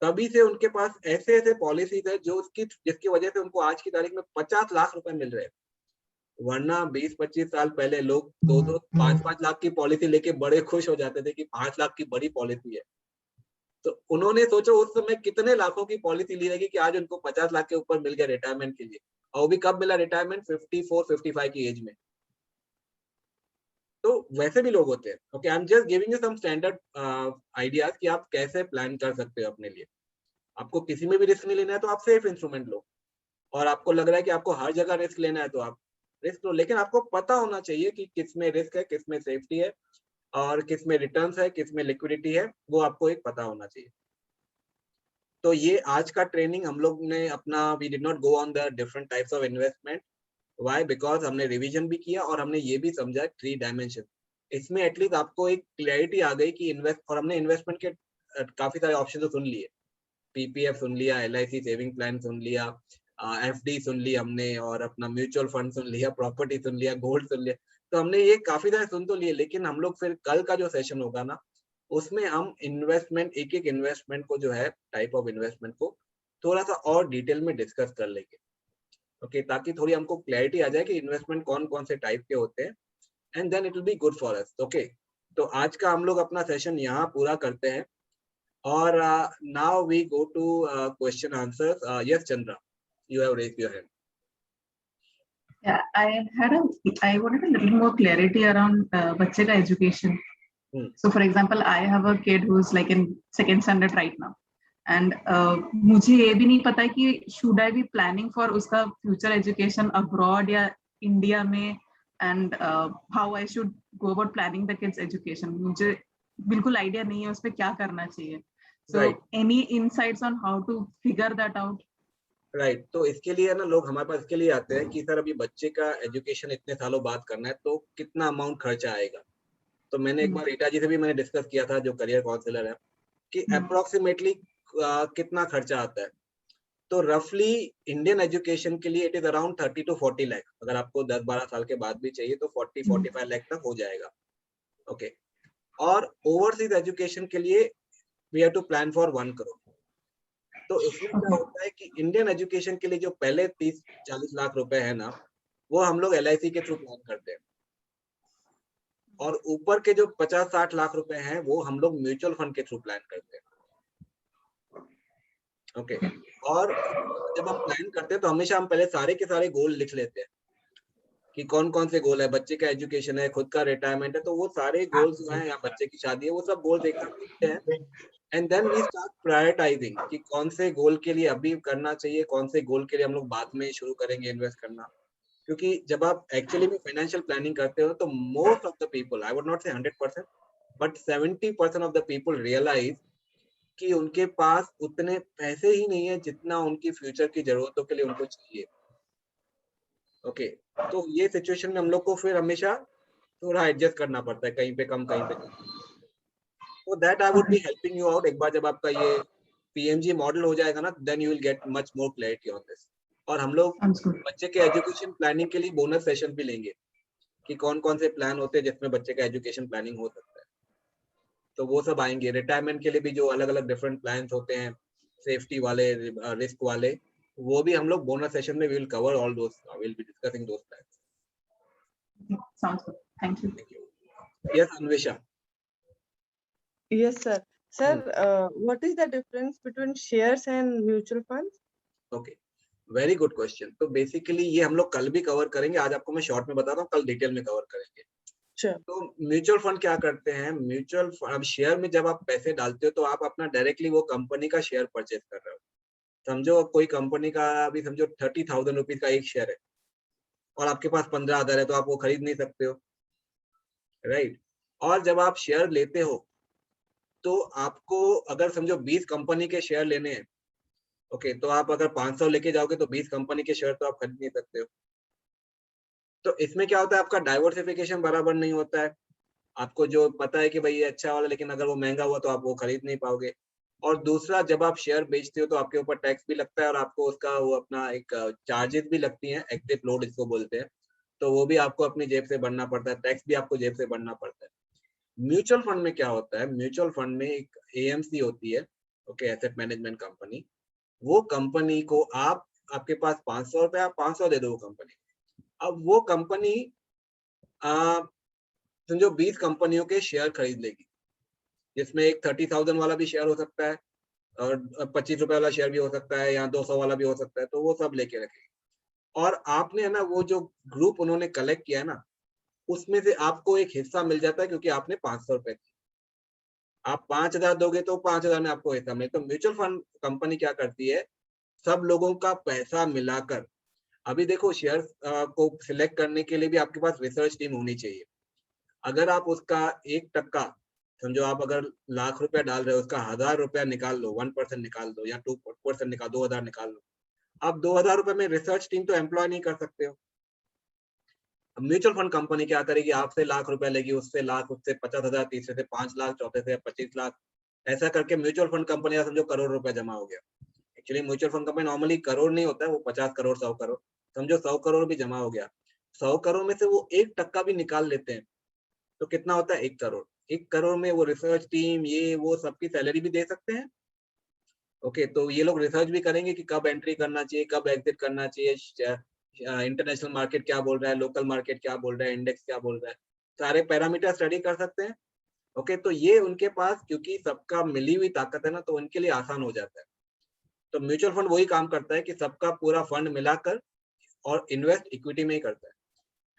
तभी से उनके पास ऐसे ऐसे पॉलिसीज है जो जिसकी वजह से उनको आज की तारीख में 50 लाख रुपए मिल रहे हैं। वरना 20-25 साल पहले लोग 2-2, 5-5 लाख की पॉलिसी लेके बड़े खुश हो जाते थे कि 5 लाख की बड़ी पॉलिसी है। तो उन्होंने सोचो उस समय कितने लाखों की पॉलिसी ली रहेगी कि आज उनको 50 लाख के ऊपर मिल गया रिटायरमेंट के लिए। और वो भी कब मिला रिटायरमेंट? 54-55 की एज में। तो वैसे भी लोग होते हैं। Okay, I am just giving you some standard ideas कि आप कैसे प्लान कर सकते हो अपने लिए। आपको किसी में भी रिस्क नहीं लेना है तो आप सेफ इंस्ट्रूमेंट लो, और आपको लग रहा है कि आपको हर जगह रिस्क लेना है तो आप रिस्क लो, लेकिन आपको पता होना चाहिए कि किस में रिस्क है, किस में सेफ्टी है, और किस में रिटर्न्स है, किस में लिक्विडिटी है, वो आपको एक पता होना चाहिए। तो ये आज का ट्रेनिंग हम लोग ने अपना, we did not go on the different types of investment. Why? Because हमने रिवीजन भी किया और हमने ये भी समझा 3 डायमेंशन। इसमें एटलीस्ट आपको एक क्लैरिटी आ गई कि इन्वेस्ट, और हमने इन्वेस्टमेंट के काफी सारे ऑप्शन तो सुन लिए, PPF सुन लिया, LIC सेविंग प्लान सुन लिया, FD सुन ली हमने, और अपना म्यूचुअल फंड सुन लिया, प्रॉपर्टी सुन लिया, गोल्ड सुन लिया। तो हमने ये काफी सारे सुन तो लिए, लेकिन हम लोग फिर कल का जो सेशन होगा ना, उसमें हम इन्वेस्टमेंट, एक एक इन्वेस्टमेंट को जो है, टाइप ऑफ इन्वेस्टमेंट को थोड़ा सा और डिटेल में डिस्कस कर लेंगे। ओके, ताकि थोड़ी हमको क्लैरिटी आ जाए कि इन्वेस्टमेंट कौन कौन से टाइप के होते हैं, and then it will be good for us. Okay, तो आज का हम लोग अपना सेशन यहाँ पूरा करते हैं, और now we go to question answers. Yes Chandra, you have raised your hand. Yeah, I wanted a little more clarity around बच्चे का education. So for example, I have a kid who's like in 2nd standard right now, and मुझे ये भी नहीं पता कि should I be planning for उसका future education abroad या India में, and how I should go about planning the kids education. मुझे बिल्कुल idea नहीं है उस पे क्या करना चाहिए. So Right. any insights on how to figure that out? Right, तो इसके लिए ना लोग हमारे पास इसके लिए आते हैं कि सर अभी बच्चे का एजुकेशन इतने सालों बाद करना है, तो कितना अमाउंट खर्चा आएगा। तो मैंने एक बार रीटा जी से भी मैंने डिस्कस किया था, जो करियर काउंसलर है, कि अप्रोक्सीमेटली कितना खर्चा आता है। तो रफली इंडियन एजुकेशन के लिए it is around 30 to 40 lakh. अगर आपको 10-12 साल के बाद भी चाहिए तो 40-45 लाख तक हो जाएगा। ओके, और ओवरसीज एजुकेशन के लिए we have to plan for 1 crore. तो इसमें क्या होता है कि इंडियन एजुकेशन के लिए जो पहले 30-40 लाख रुपए है ना, वो हम लोग LIC के थ्रू प्लान करते हैं, और ऊपर के जो 50-60 लाख रुपए हैं वो हम लोग म्यूचुअल फंड के थ्रू प्लान करते हैं। ओके, और जब हम प्लान करते हैं तो हमेशा हम पहले सारे के सारे गोल लिख लेते हैं कि कौन कौन से गोल है। बच्चे का एजुकेशन है, खुद का रिटायरमेंट है, तो वो सारे गोल्स जो हैं, या बच्चे की शादी है, वो सब गोल्स एक साथ लिखते हैं, and then we start prioritising कि कौन से गोल के लिए अभी करना चाहिए, कौन से गोल के लिए हम लोग बाद में शुरू करेंगे इन्वेस्ट करना। क्योंकि जब आप एक्चुअली में फाइनेंशियल प्लानिंग करते हो तो most of the people, I would not say 100%, but 70% of the people realise कि उनके पास उतने पैसे ही नहीं है जितना उनकी फ्यूचर की जरूरतों के लिए उनको चाहिए। ओके, तो ये सिचुएशन में हम लोग को फिर हमेशा थोड़ा एडजस्ट करना पड़ता है, कहीं पे कम कहीं पे। तो that I would be helping you out. एक बार जब आपका ये पीएमजी मॉडल हो जाएगा ना, then you will get much more clarity on this. और हम लोग बच्चे के एजुकेशन प्लानिंग के लिए बोनस सेशन भी लेंगे कि कौन कौन से प्लान होते हैं जिसमें बच्चे का एजुकेशन प्लानिंग हो सकता है, तो वो सब आएंगे। रिटायरमेंट के लिए भी जो अलग अलग डिफरेंट प्लान्स होते हैं, सेफ्टी वाले, रिस्क वाले, वो भी हम लोग बोनस सेशन में will cover all those, will be discussing those plans. Sounds good. Thank you. Yes Anvesha. Yes, sir. Sir, what is the difference between shares and mutual funds? Okay, very good question. तो basically ये हम लोग कल भी cover करेंगे, आज आपको मैं शॉर्ट में बताता हूँ, कल डिटेल में कवर करेंगे। Sure. तो म्यूचुअल फंड क्या करते हैं, म्यूचुअल फंड शेयर में जब आप पैसे डालते हो तो आप अपना डायरेक्टली वो कंपनी का शेयर परचेज कर रहे हो। समझो कोई कंपनी का अभी समझो 30,000 रुपीज का एक शेयर है और आपके पास 15,000 है, तो आप वो खरीद नहीं सकते हो, राइट। और जब आप शेयर लेते हो तो आपको अगर समझो 20 कंपनी के शेयर लेने हैं, ओके, तो आप अगर 500 लेके जाओगे तो 20 कंपनी के शेयर तो आप खरीद नहीं सकते हो। तो इसमें क्या होता है, आपका डाइवर्सिफिकेशन बराबर नहीं होता है। आपको जो पता है कि भाई ये अच्छा वाला, लेकिन अगर वो महंगा हुआ तो आप वो खरीद नहीं पाओगे। और दूसरा, जब आप शेयर बेचते हो तो आपके ऊपर टैक्स भी लगता है और आपको उसका वो अपना एक चार्जेस भी लगती हैं, एक्टिव लोड इसको बोलते हैं, तो वो भी आपको अपनी जेब से भरना पड़ता है, टैक्स भी आपको जेब से भरना पड़ता है। म्यूचुअल फंड में क्या होता है, म्यूचुअल फंड में एक एएमसी होती है, ओके, एसेट मैनेजमेंट कंपनी। वो कंपनी को आपके पास 500 रुपए, आप 500 दे दो वो कंपनी। अब वो कंपनी समझो 20 कंपनियों के शेयर खरीद लेगी, जिसमें एक 30,000 वाला भी शेयर हो सकता है और 25 रुपए वाला शेयर भी हो सकता है, या 200 वाला भी हो सकता है, तो वो सब लेके रखेगी। और आपने है ना, वो जो ग्रुप उन्होंने कलेक्ट किया है ना, उसमें से आपको एक हिस्सा मिल जाता है, क्योंकि आपने 500 रुपए, आप 5,000 दोगे तो 5,000 में आपको हिस्सा मिले। तो म्यूचुअल फंड कंपनी क्या करती है, सब लोगों का पैसा मिलाकर, अभी देखो शेयर को सिलेक्ट करने के लिए भी आपके पास रिसर्च टीम होनी चाहिए। अगर आप उसका 1% समझो, आप अगर लाख रुपया डाल रहे हो, उसका 1,000 रुपया निकाल लो, 1% निकाल दो, या 2% निकाल, 2,000 निकाल लो। आप 2,000 रुपए में रिसर्च टीम तो एम्प्लॉय नहीं कर सकते हो। म्यूचुअल फंड कंपनी क्या करेगी, आपसे लाख रुपया लेगी, उससे लाख, उससे 50,000, तीसरे से 5 लाख, चौथे से 25 लाख, ऐसा करके म्यूचुअल फंड कंपनी का समझो करोड़ रुपया जमा हो गया। Actually mutual fund company normally crore नहीं होता है, वो 50 करोड़, 100 करोड़, समझो 100 करोड़ भी जमा हो गया। 100 करोड़ में से वो 1% भी निकाल लेते हैं तो कितना होता है, 1 करोड़। 1 करोड़ में वो रिसर्च टीम, ये वो सबकी सैलरी भी दे सकते हैं। ओके, तो ये लोग रिसर्च भी करेंगे कि कब एंट्री करना चाहिए, कब एग्जिट करना चाहिए, इंटरनेशनल मार्केट क्या बोल रहा है, लोकल मार्केट क्या बोल रहा है, इंडेक्स क्या बोल रहा है, सारे पैरामीटर स्टडी कर सकते हैं। ओके, तो ये उनके पास, क्योंकि सबका मिली हुई ताकत है ना, तो उनके लिए आसान हो जाता है। तो म्यूचुअल फंड वही काम करता है कि सबका पूरा फंड मिलाकर और इन्वेस्ट इक्विटी में ही करता है।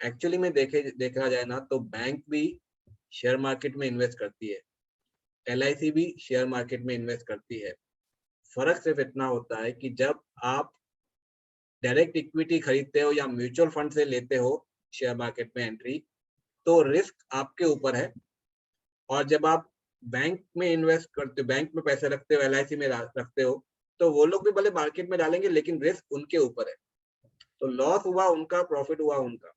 एक्चुअली में देखा जाए ना, तो बैंक भी शेयर मार्केट में इन्वेस्ट करती है, LIC भी शेयर मार्केट में इन्वेस्ट करती है। फर्क सिर्फ इतना होता है कि जब आप डायरेक्ट इक्विटी खरीदते हो या म्यूचुअल फंड से लेते हो शेयर मार्केट में एंट्री, तो रिस्क आपके ऊपर है। और जब आप बैंक में इन्वेस्ट करते हो, बैंक में पैसे रखते हो, LIC में रखते हो, तो वो लोग भी भले मार्केट में डालेंगे, लेकिन रिस्क उनके ऊपर है। तो लॉस हुआ उनका, प्रॉफिट हुआ उनका,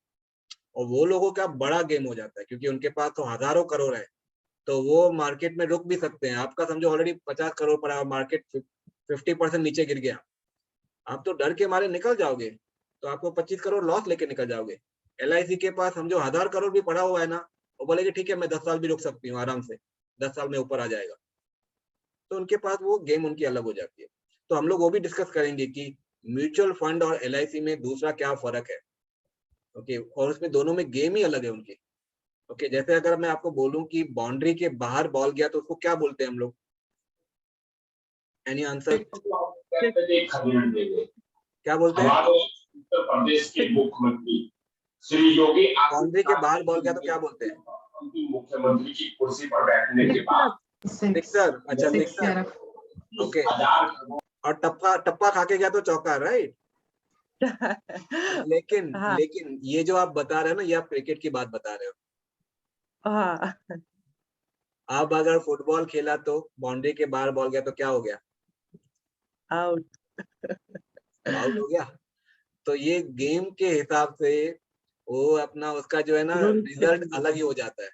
और वो लोगों का बड़ा गेम हो जाता है, क्योंकि उनके पास तो हजारों करोड़ है, तो वो मार्केट में रुक भी सकते हैं। आपका समझो ऑलरेडी 50 करोड़ पड़ा, मार्केट 50% नीचे गिर गया, आप तो डर के मारे निकल जाओगे, तो आपको 25 करोड़ लॉस लेके निकल जाओगे। LIC के पास समझो 1,000 करोड़ भी पड़ा हुआ है ना, वो बोलेगी ठीक है, मैं 10 साल भी रुक सकती हूँ आराम से, 10 साल में ऊपर आ जाएगा। तो उनके पास वो गेम उनकी अलग हो जाती है। तो हम लोग वो भी डिस्कस करेंगे कि म्यूचुअल फंड और LIC में दूसरा क्या फर्क है। ओके, और उसमें दोनों में गेम ही अलग है उनकी। ओके, जैसे अगर मैं आपको बोलूं कि बाउंड्री के बाहर बॉल गया तो उसको क्या बोलते हैं हम लोग, एनी आंसर, क्या बोलते हैं? उत्तर प्रदेश के मुख्यमंत्री श्री योगी बाउंड्री के बाहर बॉल गया तो क्या बोलते हैं? मुख्यमंत्री की कुर्सी पर बैठने के बाद सिक्सर। अच्छा, सिक्सर, ओके। और टप्पा खा के गया तो चौका, राइट? लेकिन हाँ लेकिन ये जो आप बता रहे हो ना, ये आप क्रिकेट की बात बता रहे हो। हाँ आप अगर फुटबॉल खेला तो बाउंड्री के बाहर बॉल गया तो क्या हो गया? आउट। आउट हो गया। तो ये गेम के हिसाब से वो अपना उसका जो है ना रूल रिजल्ट अलग ही हो जाता है।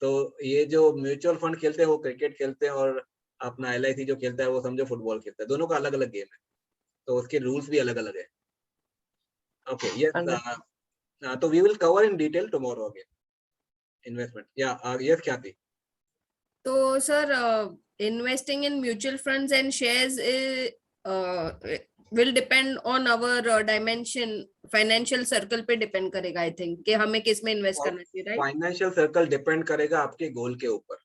तो ये जो म्यूचुअल फंड खेलते हैं वो क्रिकेट खेलते हैं, और अपना LIC जो खेलता है वो समझो फुटबॉल खेलता है। दोनों का अलग अलग गेम है, तो उसके रूल्स भी अलग अलग है। ओके यस, तो we will cover in detail tomorrow again investment. या यस ख्याति। तो sir investing in mutual funds and shares will depend on our dimension, financial circle पे depend करेगा आई थिंक कि हमें किस में इन्वेस्ट करना चाहिए, राइट? फाइनेंशियल सर्कल डिपेंड करेगा आपके गोल के ऊपर।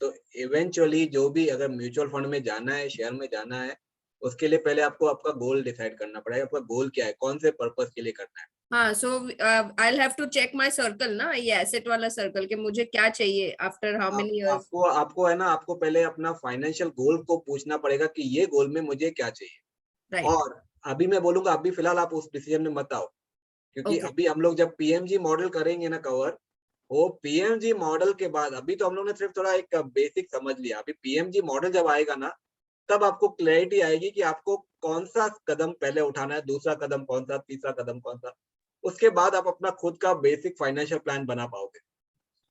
तो इवेंचुअली जो भी अगर म्यूचुअल फंड में जाना है, शेयर में जाना है, उसके लिए पहले आपको आपका गोल डिसाइड करना पड़ेगा। आपका गोल क्या है, कौन से पर्पस के लिए करना है। हाँ, so I will have to check my circle ना, ये एसेट वाला सर्कल कि मुझे क्या चाहिए आफ्टर हाउ मेनी इयर्स। आपको आपको है ना, आपको पहले अपना फाइनेंशियल गोल को पूछना पड़ेगा कि ये गोल में मुझे क्या चाहिए। राइट, और अभी मैं बोलूंगा, अभी फिलहाल आप उस डिसीजन में मत आओ, क्योंकि ओके, अभी हम लोग जब PMG मॉडल करेंगे ना कवर, वो PMG मॉडल के बाद, अभी तो हम लोग ने सिर्फ थोड़ा एक बेसिक समझ लिया। अभी PMG मॉडल जब आएगा ना, तब आपको क्लैरिटी आएगी कि आपको कौन सा कदम पहले उठाना है, दूसरा कदम कौन सा, तीसरा कदम कौन सा। उसके बाद आप अपना खुद का बेसिक फाइनेंशियल प्लान बना पाओगे।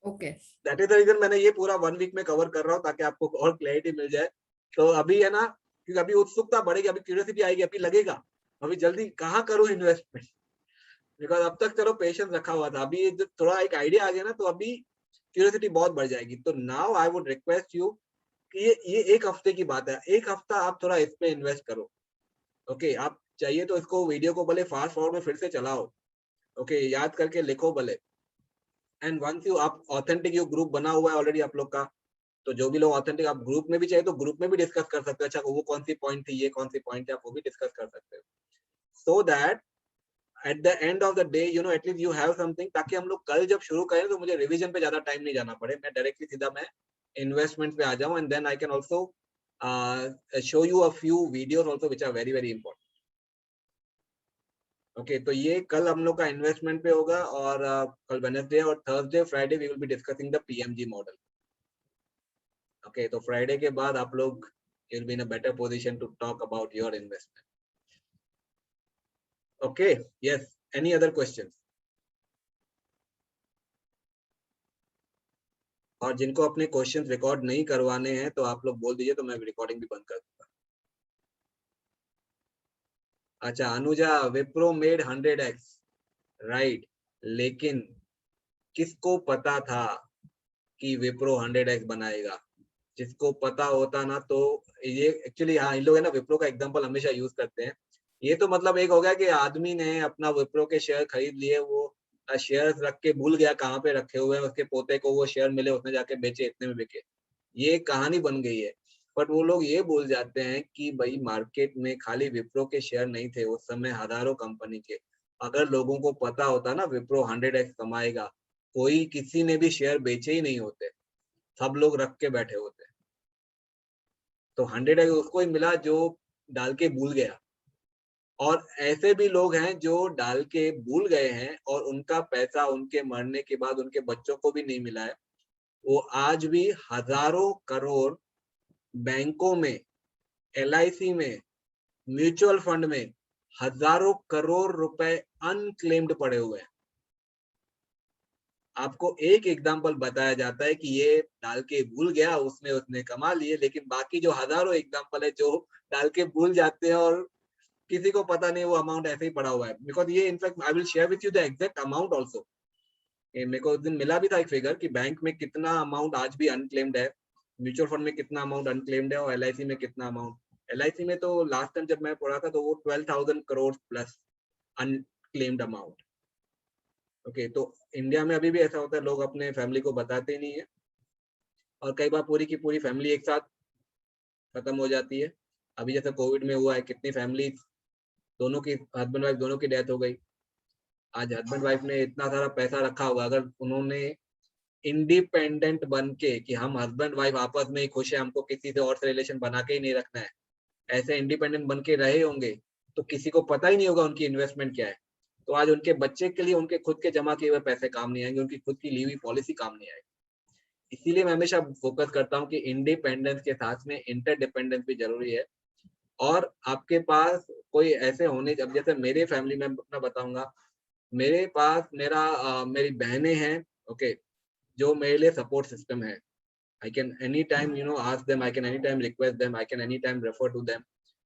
Okay, that is the reason मैंने ये पूरा 1 वीक में कवर कर रहा हूँ, ताकि आपको और क्लैरिटी मिल जाए। तो अभी है ना, क्योंकि अभी उत्सुकता बढ़ेगी, अभी क्यूरियोसिटी आएगी, अभी लगेगा अभी जल्दी कहाँ करूँ इन्वेस्टमेंट, बिकॉज अब तक चलो पेशेंस रखा हुआ था। अभी जब थोड़ा एक आइडिया आ गया ना, तो अभी क्यूरियोसिटी बहुत बढ़ जाएगी। तो now I would request you कि ये 1 हफ्ते की बात है, 1 हफ्ता आप थोड़ा इस पे इन्वेस्ट करो। ओके आप चाहिए तो इसको वीडियो को भले फास्ट फॉरवर्ड में फिर से चलाओ, ओके याद करके लिखो भले। एंड वंस यू आप ऑथेंटिक यू ग्रुप बना हुआ है ऑलरेडी आप लोग का, तो जो भी लोग ऑथेंटिक, आप ग्रुप में भी चाहिए तो ग्रुप में भी डिस्कस कर सकते हो। अच्छा वो कौन सी पॉइंट थी, ये कौन सी पॉइंट है, आप वो भी डिस्कस कर सकते हो। So that at the end of the day at least you have something, ताकि हम लोग कल जब शुरू करें तो मुझे रिवीजन पे ज्यादा टाइम नहीं जाना पड़े, मैं डायरेक्टली सीधा मैं इन्वेस्टमेंट पे आ जाऊं। And then I can also show you a few videos also which are very very important. Okay तो ये कल हम लोग का इन्वेस्टमेंट पे होगा, और कल वेडनेसडे और Thursday Friday we will be discussing the PMG model. Okay तो फ्राइडे के बाद आप लोग you will be in a better position to talk about your investment. Okay yes, any other questions? और जिनको अपने क्वेश्चंस रिकॉर्ड नहीं करवाने हैं तो आप लोग बोल दीजिए, तो मैं रिकॉर्डिंग भी बंद कर दूंगा। अच्छा Anuja, Wipro made 100x right, लेकिन किसको पता था कि विप्रो 100x बनाएगा? जिसको पता होता ना, तो ये एक्चुअली हाँ, इन लोग है ना विप्रो का एग्जांपल हमेशा यूज करते हैं। ये तो मतलब एक हो गया कि आदमी ने अपना विप्रो के शेयर खरीद लिए, वो शेयर रख के भूल गया कहाँ पे रखे हुए हैं, उसके पोते को वो शेयर मिले, उसने जाके बेचे, इतने में बिके। ये कहानी बन गई है। बट वो लोग ये भूल जाते हैं कि भाई मार्केट में खाली विप्रो के शेयर नहीं थे उस समय, हजारों कंपनी के। अगर लोगों को पता होता ना विप्रो 100x कमाएगा, कोई किसी ने भी शेयर बेचे ही नहीं होते, सब लोग रख के बैठे होते। तो 100x उसको ही मिला जो डाल के भूल गया। और ऐसे भी लोग हैं जो डाल के भूल गए हैं और उनका पैसा उनके मरने के बाद उनके बच्चों को भी नहीं मिला है। वो आज भी हजारों करोड़ बैंकों में, LIC में, म्यूचुअल फंड में हजारों करोड़ रुपए अनक्लेम्ड पड़े हुए हैं। आपको एक एग्जांपल बताया जाता है कि ये डाल के भूल गया, उसमें उसने कमा लिए, लेकिन बाकी जो हजारों एग्जांपल है जो डाल के भूल जाते हैं और किसी को पता नहीं, वो अमाउंट ऐसे ही पड़ा हुआ है। बिकॉज ये in fact I will share with you the exact amount also. मेरे को उस दिन मिला भी था एक फिगर कि बैंक में कितना अमाउंट आज भी अनक्लेम्ड है, म्यूचुअल फंड में कितना अमाउंट अनक्लेम्ड है, और LIC में कितना अमाउंट। LIC में तो लास्ट टाइम जब मैं पढ़ा था तो वो 12,000 crore plus unclaimed amount. Okay तो इंडिया में अभी भी ऐसा होता है, लोग अपने फैमिली को बताते ही नहीं है, और कई बार पूरी की पूरी फैमिली एक साथ खत्म हो जाती है। अभी जैसे कोविड में हुआ है, कितनी फैमिली, दोनों की हस्बैंड वाइफ दोनों की डेथ हो गई। आज हस्बैंड वाइफ ने इतना सारा पैसा रखा होगा, अगर उन्होंने इंडिपेंडेंट बन के कि हम हस्बैंड वाइफ आपस में ही खुश है, हमको किसी से और से रिलेशन बना के ही नहीं रखना है, ऐसे इंडिपेंडेंट बन के रहे होंगे, तो किसी को पता ही नहीं होगा उनकी इन्वेस्टमेंट क्या है। तो आज उनके बच्चे के लिए उनके खुद के जमा किए हुए पैसे काम नहीं आएंगे, उनकी खुद की ली हुई पॉलिसी काम नहीं आएगी। इसीलिए मैं हमेशा फोकस करता हूँ कि इंडिपेंडेंस के साथ में इंटरडिपेंडेंस भी जरूरी है। और आपके पास कोई ऐसे होने, अब जैसे मेरे फैमिली में अपना बताऊंगा, मेरे पास मेरी बहनें हैं, ओके, जो मेरे लिए सपोर्ट सिस्टम है। I can anytime ask them, I can anytime request them, I can anytime refer to them.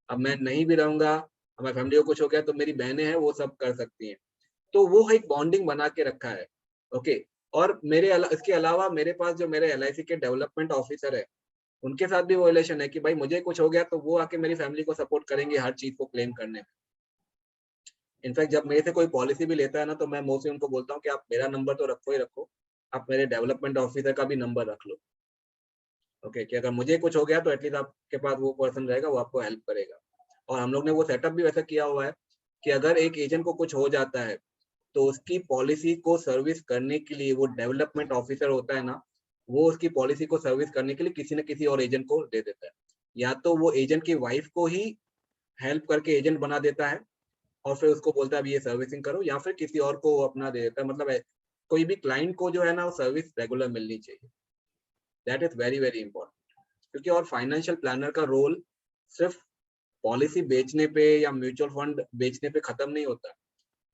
अब मैं नहीं भी रहूंगा, हमारी फैमिली को कुछ हो गया तो मेरी बहनें हैं, वो सब कर सकती हैं। तो वो एक बॉन्डिंग बना के रखा है, ओके। और इसके अलावा मेरे पास जो मेरे LIC के डेवलपमेंट ऑफिसर है, उनके साथ भी वो रिलेशन है कि भाई मुझे कुछ हो गया तो वो आके मेरी फैमिली को सपोर्ट करेंगे हर चीज को क्लेम करने में। इनफैक्ट जब मेरे से कोई पॉलिसी भी लेता है ना, तो मैं मोस्टली उनको बोलता हूँ कि आप मेरा नंबर तो रखो ही रखो, आप मेरे डेवलपमेंट ऑफिसर का भी नंबर रख लो, ओके, कि अगर मुझे कुछ हो गया तो एटलीस्ट आपके पास वो पर्सन रहेगा, वो आपको हेल्प करेगा। और हम लोग ने वो सेटअप भी वैसा किया हुआ है कि अगर एक एजेंट को कुछ हो जाता है तो उसकी पॉलिसी को सर्विस करने के लिए वो डेवलपमेंट ऑफिसर होता है ना, वो उसकी पॉलिसी को सर्विस करने के लिए किसी न किसी और एजेंट को दे देता है। या तो वो एजेंट की वाइफ को ही हेल्प करके एजेंट बना देता है और फिर उसको बोलता है अभी ये सर्विसिंग करो, या फिर किसी और को अपना दे देता है। मतलब कोई भी क्लाइंट को जो है ना, वो सर्विस रेगुलर मिलनी चाहिए। That is very very important. क्योंकि और फाइनेंशियल प्लानर का रोल सिर्फ पॉलिसी बेचने पे या म्यूचुअल फंड बेचने पे खत्म नहीं होता।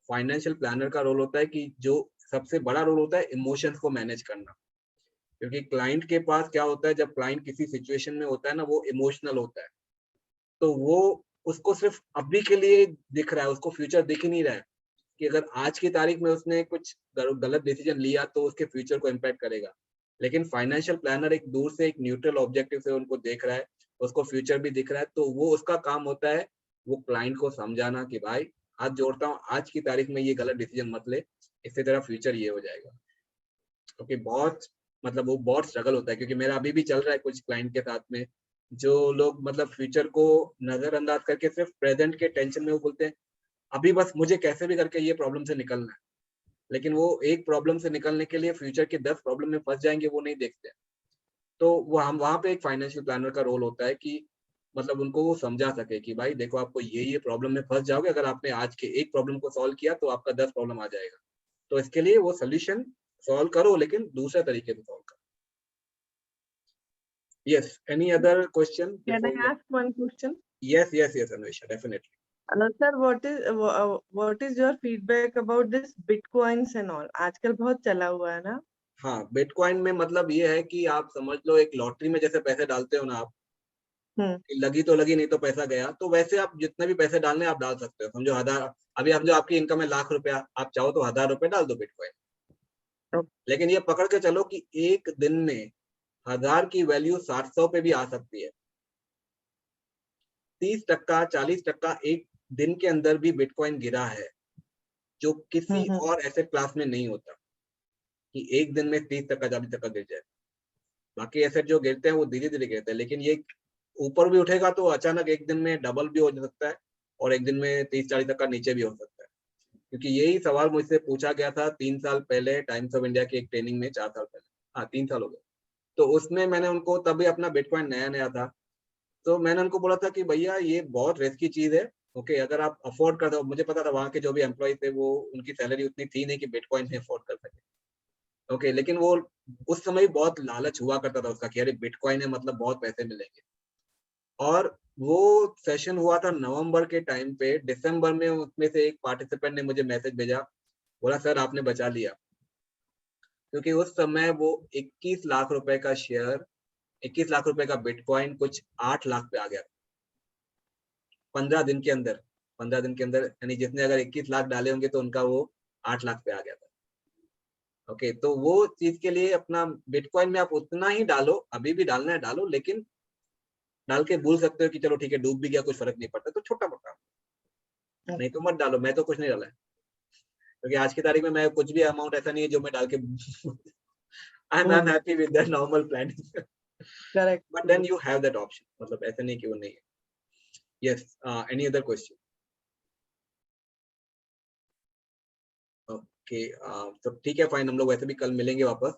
फाइनेंशियल प्लानर का रोल होता है कि जो सबसे बड़ा रोल होता है इमोशंस को मैनेज करना। क्योंकि क्लाइंट के पास क्या होता है, जब क्लाइंट किसी सिचुएशन में होता है ना, वो इमोशनल होता है। तो वो उसको सिर्फ अभी के लिए दिख रहा है, उसको फ्यूचर दिख ही नहीं रहा है कि अगर आज की तारीख में उसने कुछ गलत डिसीजन लिया तो उसके फ्यूचर को इम्पैक्ट करेगा। लेकिन फाइनेंशियल प्लानर एक दूर से एक न्यूट्रल ऑब्जेक्टिव से उनको देख रहा है, उसको फ्यूचर भी दिख रहा है। तो वो उसका काम होता है वो क्लाइंट को समझाना कि भाई हाथ जोड़ता हूँ, आज की तारीख में ये गलत डिसीजन मत ले, इससे तेरा फ्यूचर ये हो जाएगा। क्योंकि बहुत मतलब वो बहुत स्ट्रगल होता है। क्योंकि मेरा अभी भी चल रहा है कुछ क्लाइंट के साथ में, जो लोग मतलब फ्यूचर को नजरअंदाज करके सिर्फ प्रेजेंट के टेंशन में वो बोलते हैं अभी बस मुझे कैसे भी करके ये प्रॉब्लम से निकलना है। लेकिन वो एक प्रॉब्लम से निकलने के लिए फ्यूचर के 10 प्रॉब्लम में फंस जाएंगे, वो नहीं देखते। तो वो हम वहां पे एक फाइनेंशियल प्लानर का रोल होता है कि मतलब उनको वो समझा सके कि भाई देखो आपको ये प्रॉब्लम में फंस जाओगे, अगर आपने आज के एक प्रॉब्लम को सॉल्व किया तो आपका 10 प्रॉब्लम आ जाएगा। तो इसके लिए वो सोल्यूशन सॉल्व करो, लेकिन दूसरे तरीके से सॉल्व करो। Yes, any other question? Can I ask one question? Yes, Anvesha, definitely. Sir, what is your feedback about this bitcoins and all? आजकल बहुत चला हुआ है ना? हाँ, बिटकॉइन में मतलब ये है कि आप समझ लो एक लॉटरी में जैसे पैसे डालते हो ना आप, लगी तो लगी नहीं तो पैसा गया, तो वैसे आप जितने भी पैसे डालने आप डाल सकते हो। समझो 1000, अभी हम जो आपकी इनकम है लाख रुपया, आप चाहो तो 1000 रुपए डाल दो बिटकॉइन। लेकिन ये पकड़ के चलो कि एक दिन में 1000 की वैल्यू 700 पे भी आ सकती है। 30%, 40% एक दिन के अंदर भी बिटकॉइन गिरा है, जो किसी और एसेट क्लास में नहीं होता कि एक दिन में 30%, 40% गिर जाए। बाकी एसेट जो गिरते हैं वो धीरे धीरे गिरते हैं, लेकिन ये ऊपर भी उठेगा तो अचानक एक दिन में डबल भी हो सकता है और एक दिन में 30-40% नीचे भी हो सकता है। क्योंकि यही सवाल मुझसे पूछा गया था 3 साल पहले टाइम्स ऑफ इंडिया की एक ट्रेनिंग में, 4 साल पहले, हाँ 3 साल हो गए। तो उसमें मैंने उनको, तभी अपना बिटकॉइन नया था, तो मैंने उनको बोला था कि भैया ये बहुत रिस्की चीज है, ओके, अगर आप अफोर्ड कर दो। मुझे पता था वहां के जो भी एम्प्लॉय थे वो उनकी सैलरी उतनी थी नहीं कि बिटकॉइन में अफोर्ड कर सके, ओके, लेकिन वो उस समय बहुत लालच हुआ करता था उसका कि अरे बिटकॉइन है मतलब बहुत पैसे मिलेंगे। और वो सेशन हुआ था नवंबर के टाइम पे। दिसंबर में उसमें से एक पार्टिसिपेंट ने मुझे मैसेज भेजा, बोला सर आपने बचा लिया। क्योंकि उस समय वो 21 लाख रुपए का शेयर, 21 लाख रुपए का बिटकॉइन कुछ 8 लाख पे आ गया 15 दिन के अंदर। 15 दिन के अंदर, यानी जिसने अगर 21 लाख डाले होंगे तो उनका वो 8 लाख पे आ गया था। ओके, तो वो चीज के लिए अपना बिटकॉइन में आप उतना ही डालो, अभी भी डालना है डालो, लेकिन डाल के भूल सकते हो कि चलो ठीक है डूब भी गया कुछ फर्क नहीं पड़ता, तो छोटा मोटा, नहीं तो मत डालो। मैं तो कुछ नहीं डाला है, क्योंकि आज की तारीख में मैं कुछ भी अमाउंट ऐसा नहीं है जो मैं डाल के I'm happy with the normal planning. Correct. But then you have that option. मतलब ऐसा नहीं कि वो नहीं है. Yes. Any other question? Okay. तो ठीक है, फाइन, हम लोग वैसे भी कल मिलेंगे वापस।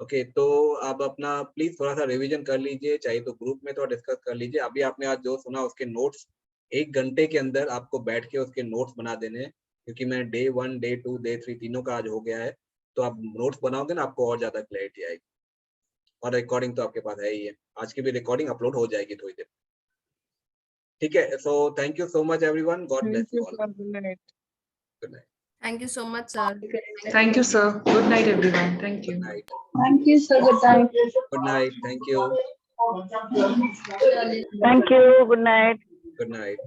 ओके, तो आप अपना प्लीज थोड़ा सा रिवीजन कर लीजिए, चाहे तो ग्रुप में थोड़ा डिस्कस कर लीजिए। अभी आपने आज जो सुना उसके नोट्स 1 घंटे के अंदर आपको बैठ के उसके नोट्स बना देने हैं, क्योंकि मैं डे 1, डे 2, डे 3 तीनों का आज हो गया है, तो आप नोट्स बनाओगे ना, आपको और ज्यादा क्लैरिटी आएगी। और रिकॉर्डिंग तो आपके पास है ही है, आज की भी रिकॉर्डिंग अपलोड हो जाएगी थोड़ी देर। ठीक है, so thank you so much everyone, God bless Thank you you, all, sir. Good night. Good night, Thank you so much, sir. Thank you, sir. Good night, everyone. Thank you. Good night, Thank you, sir. Good night. Good night, thank you, Thank you. Good night. Good night.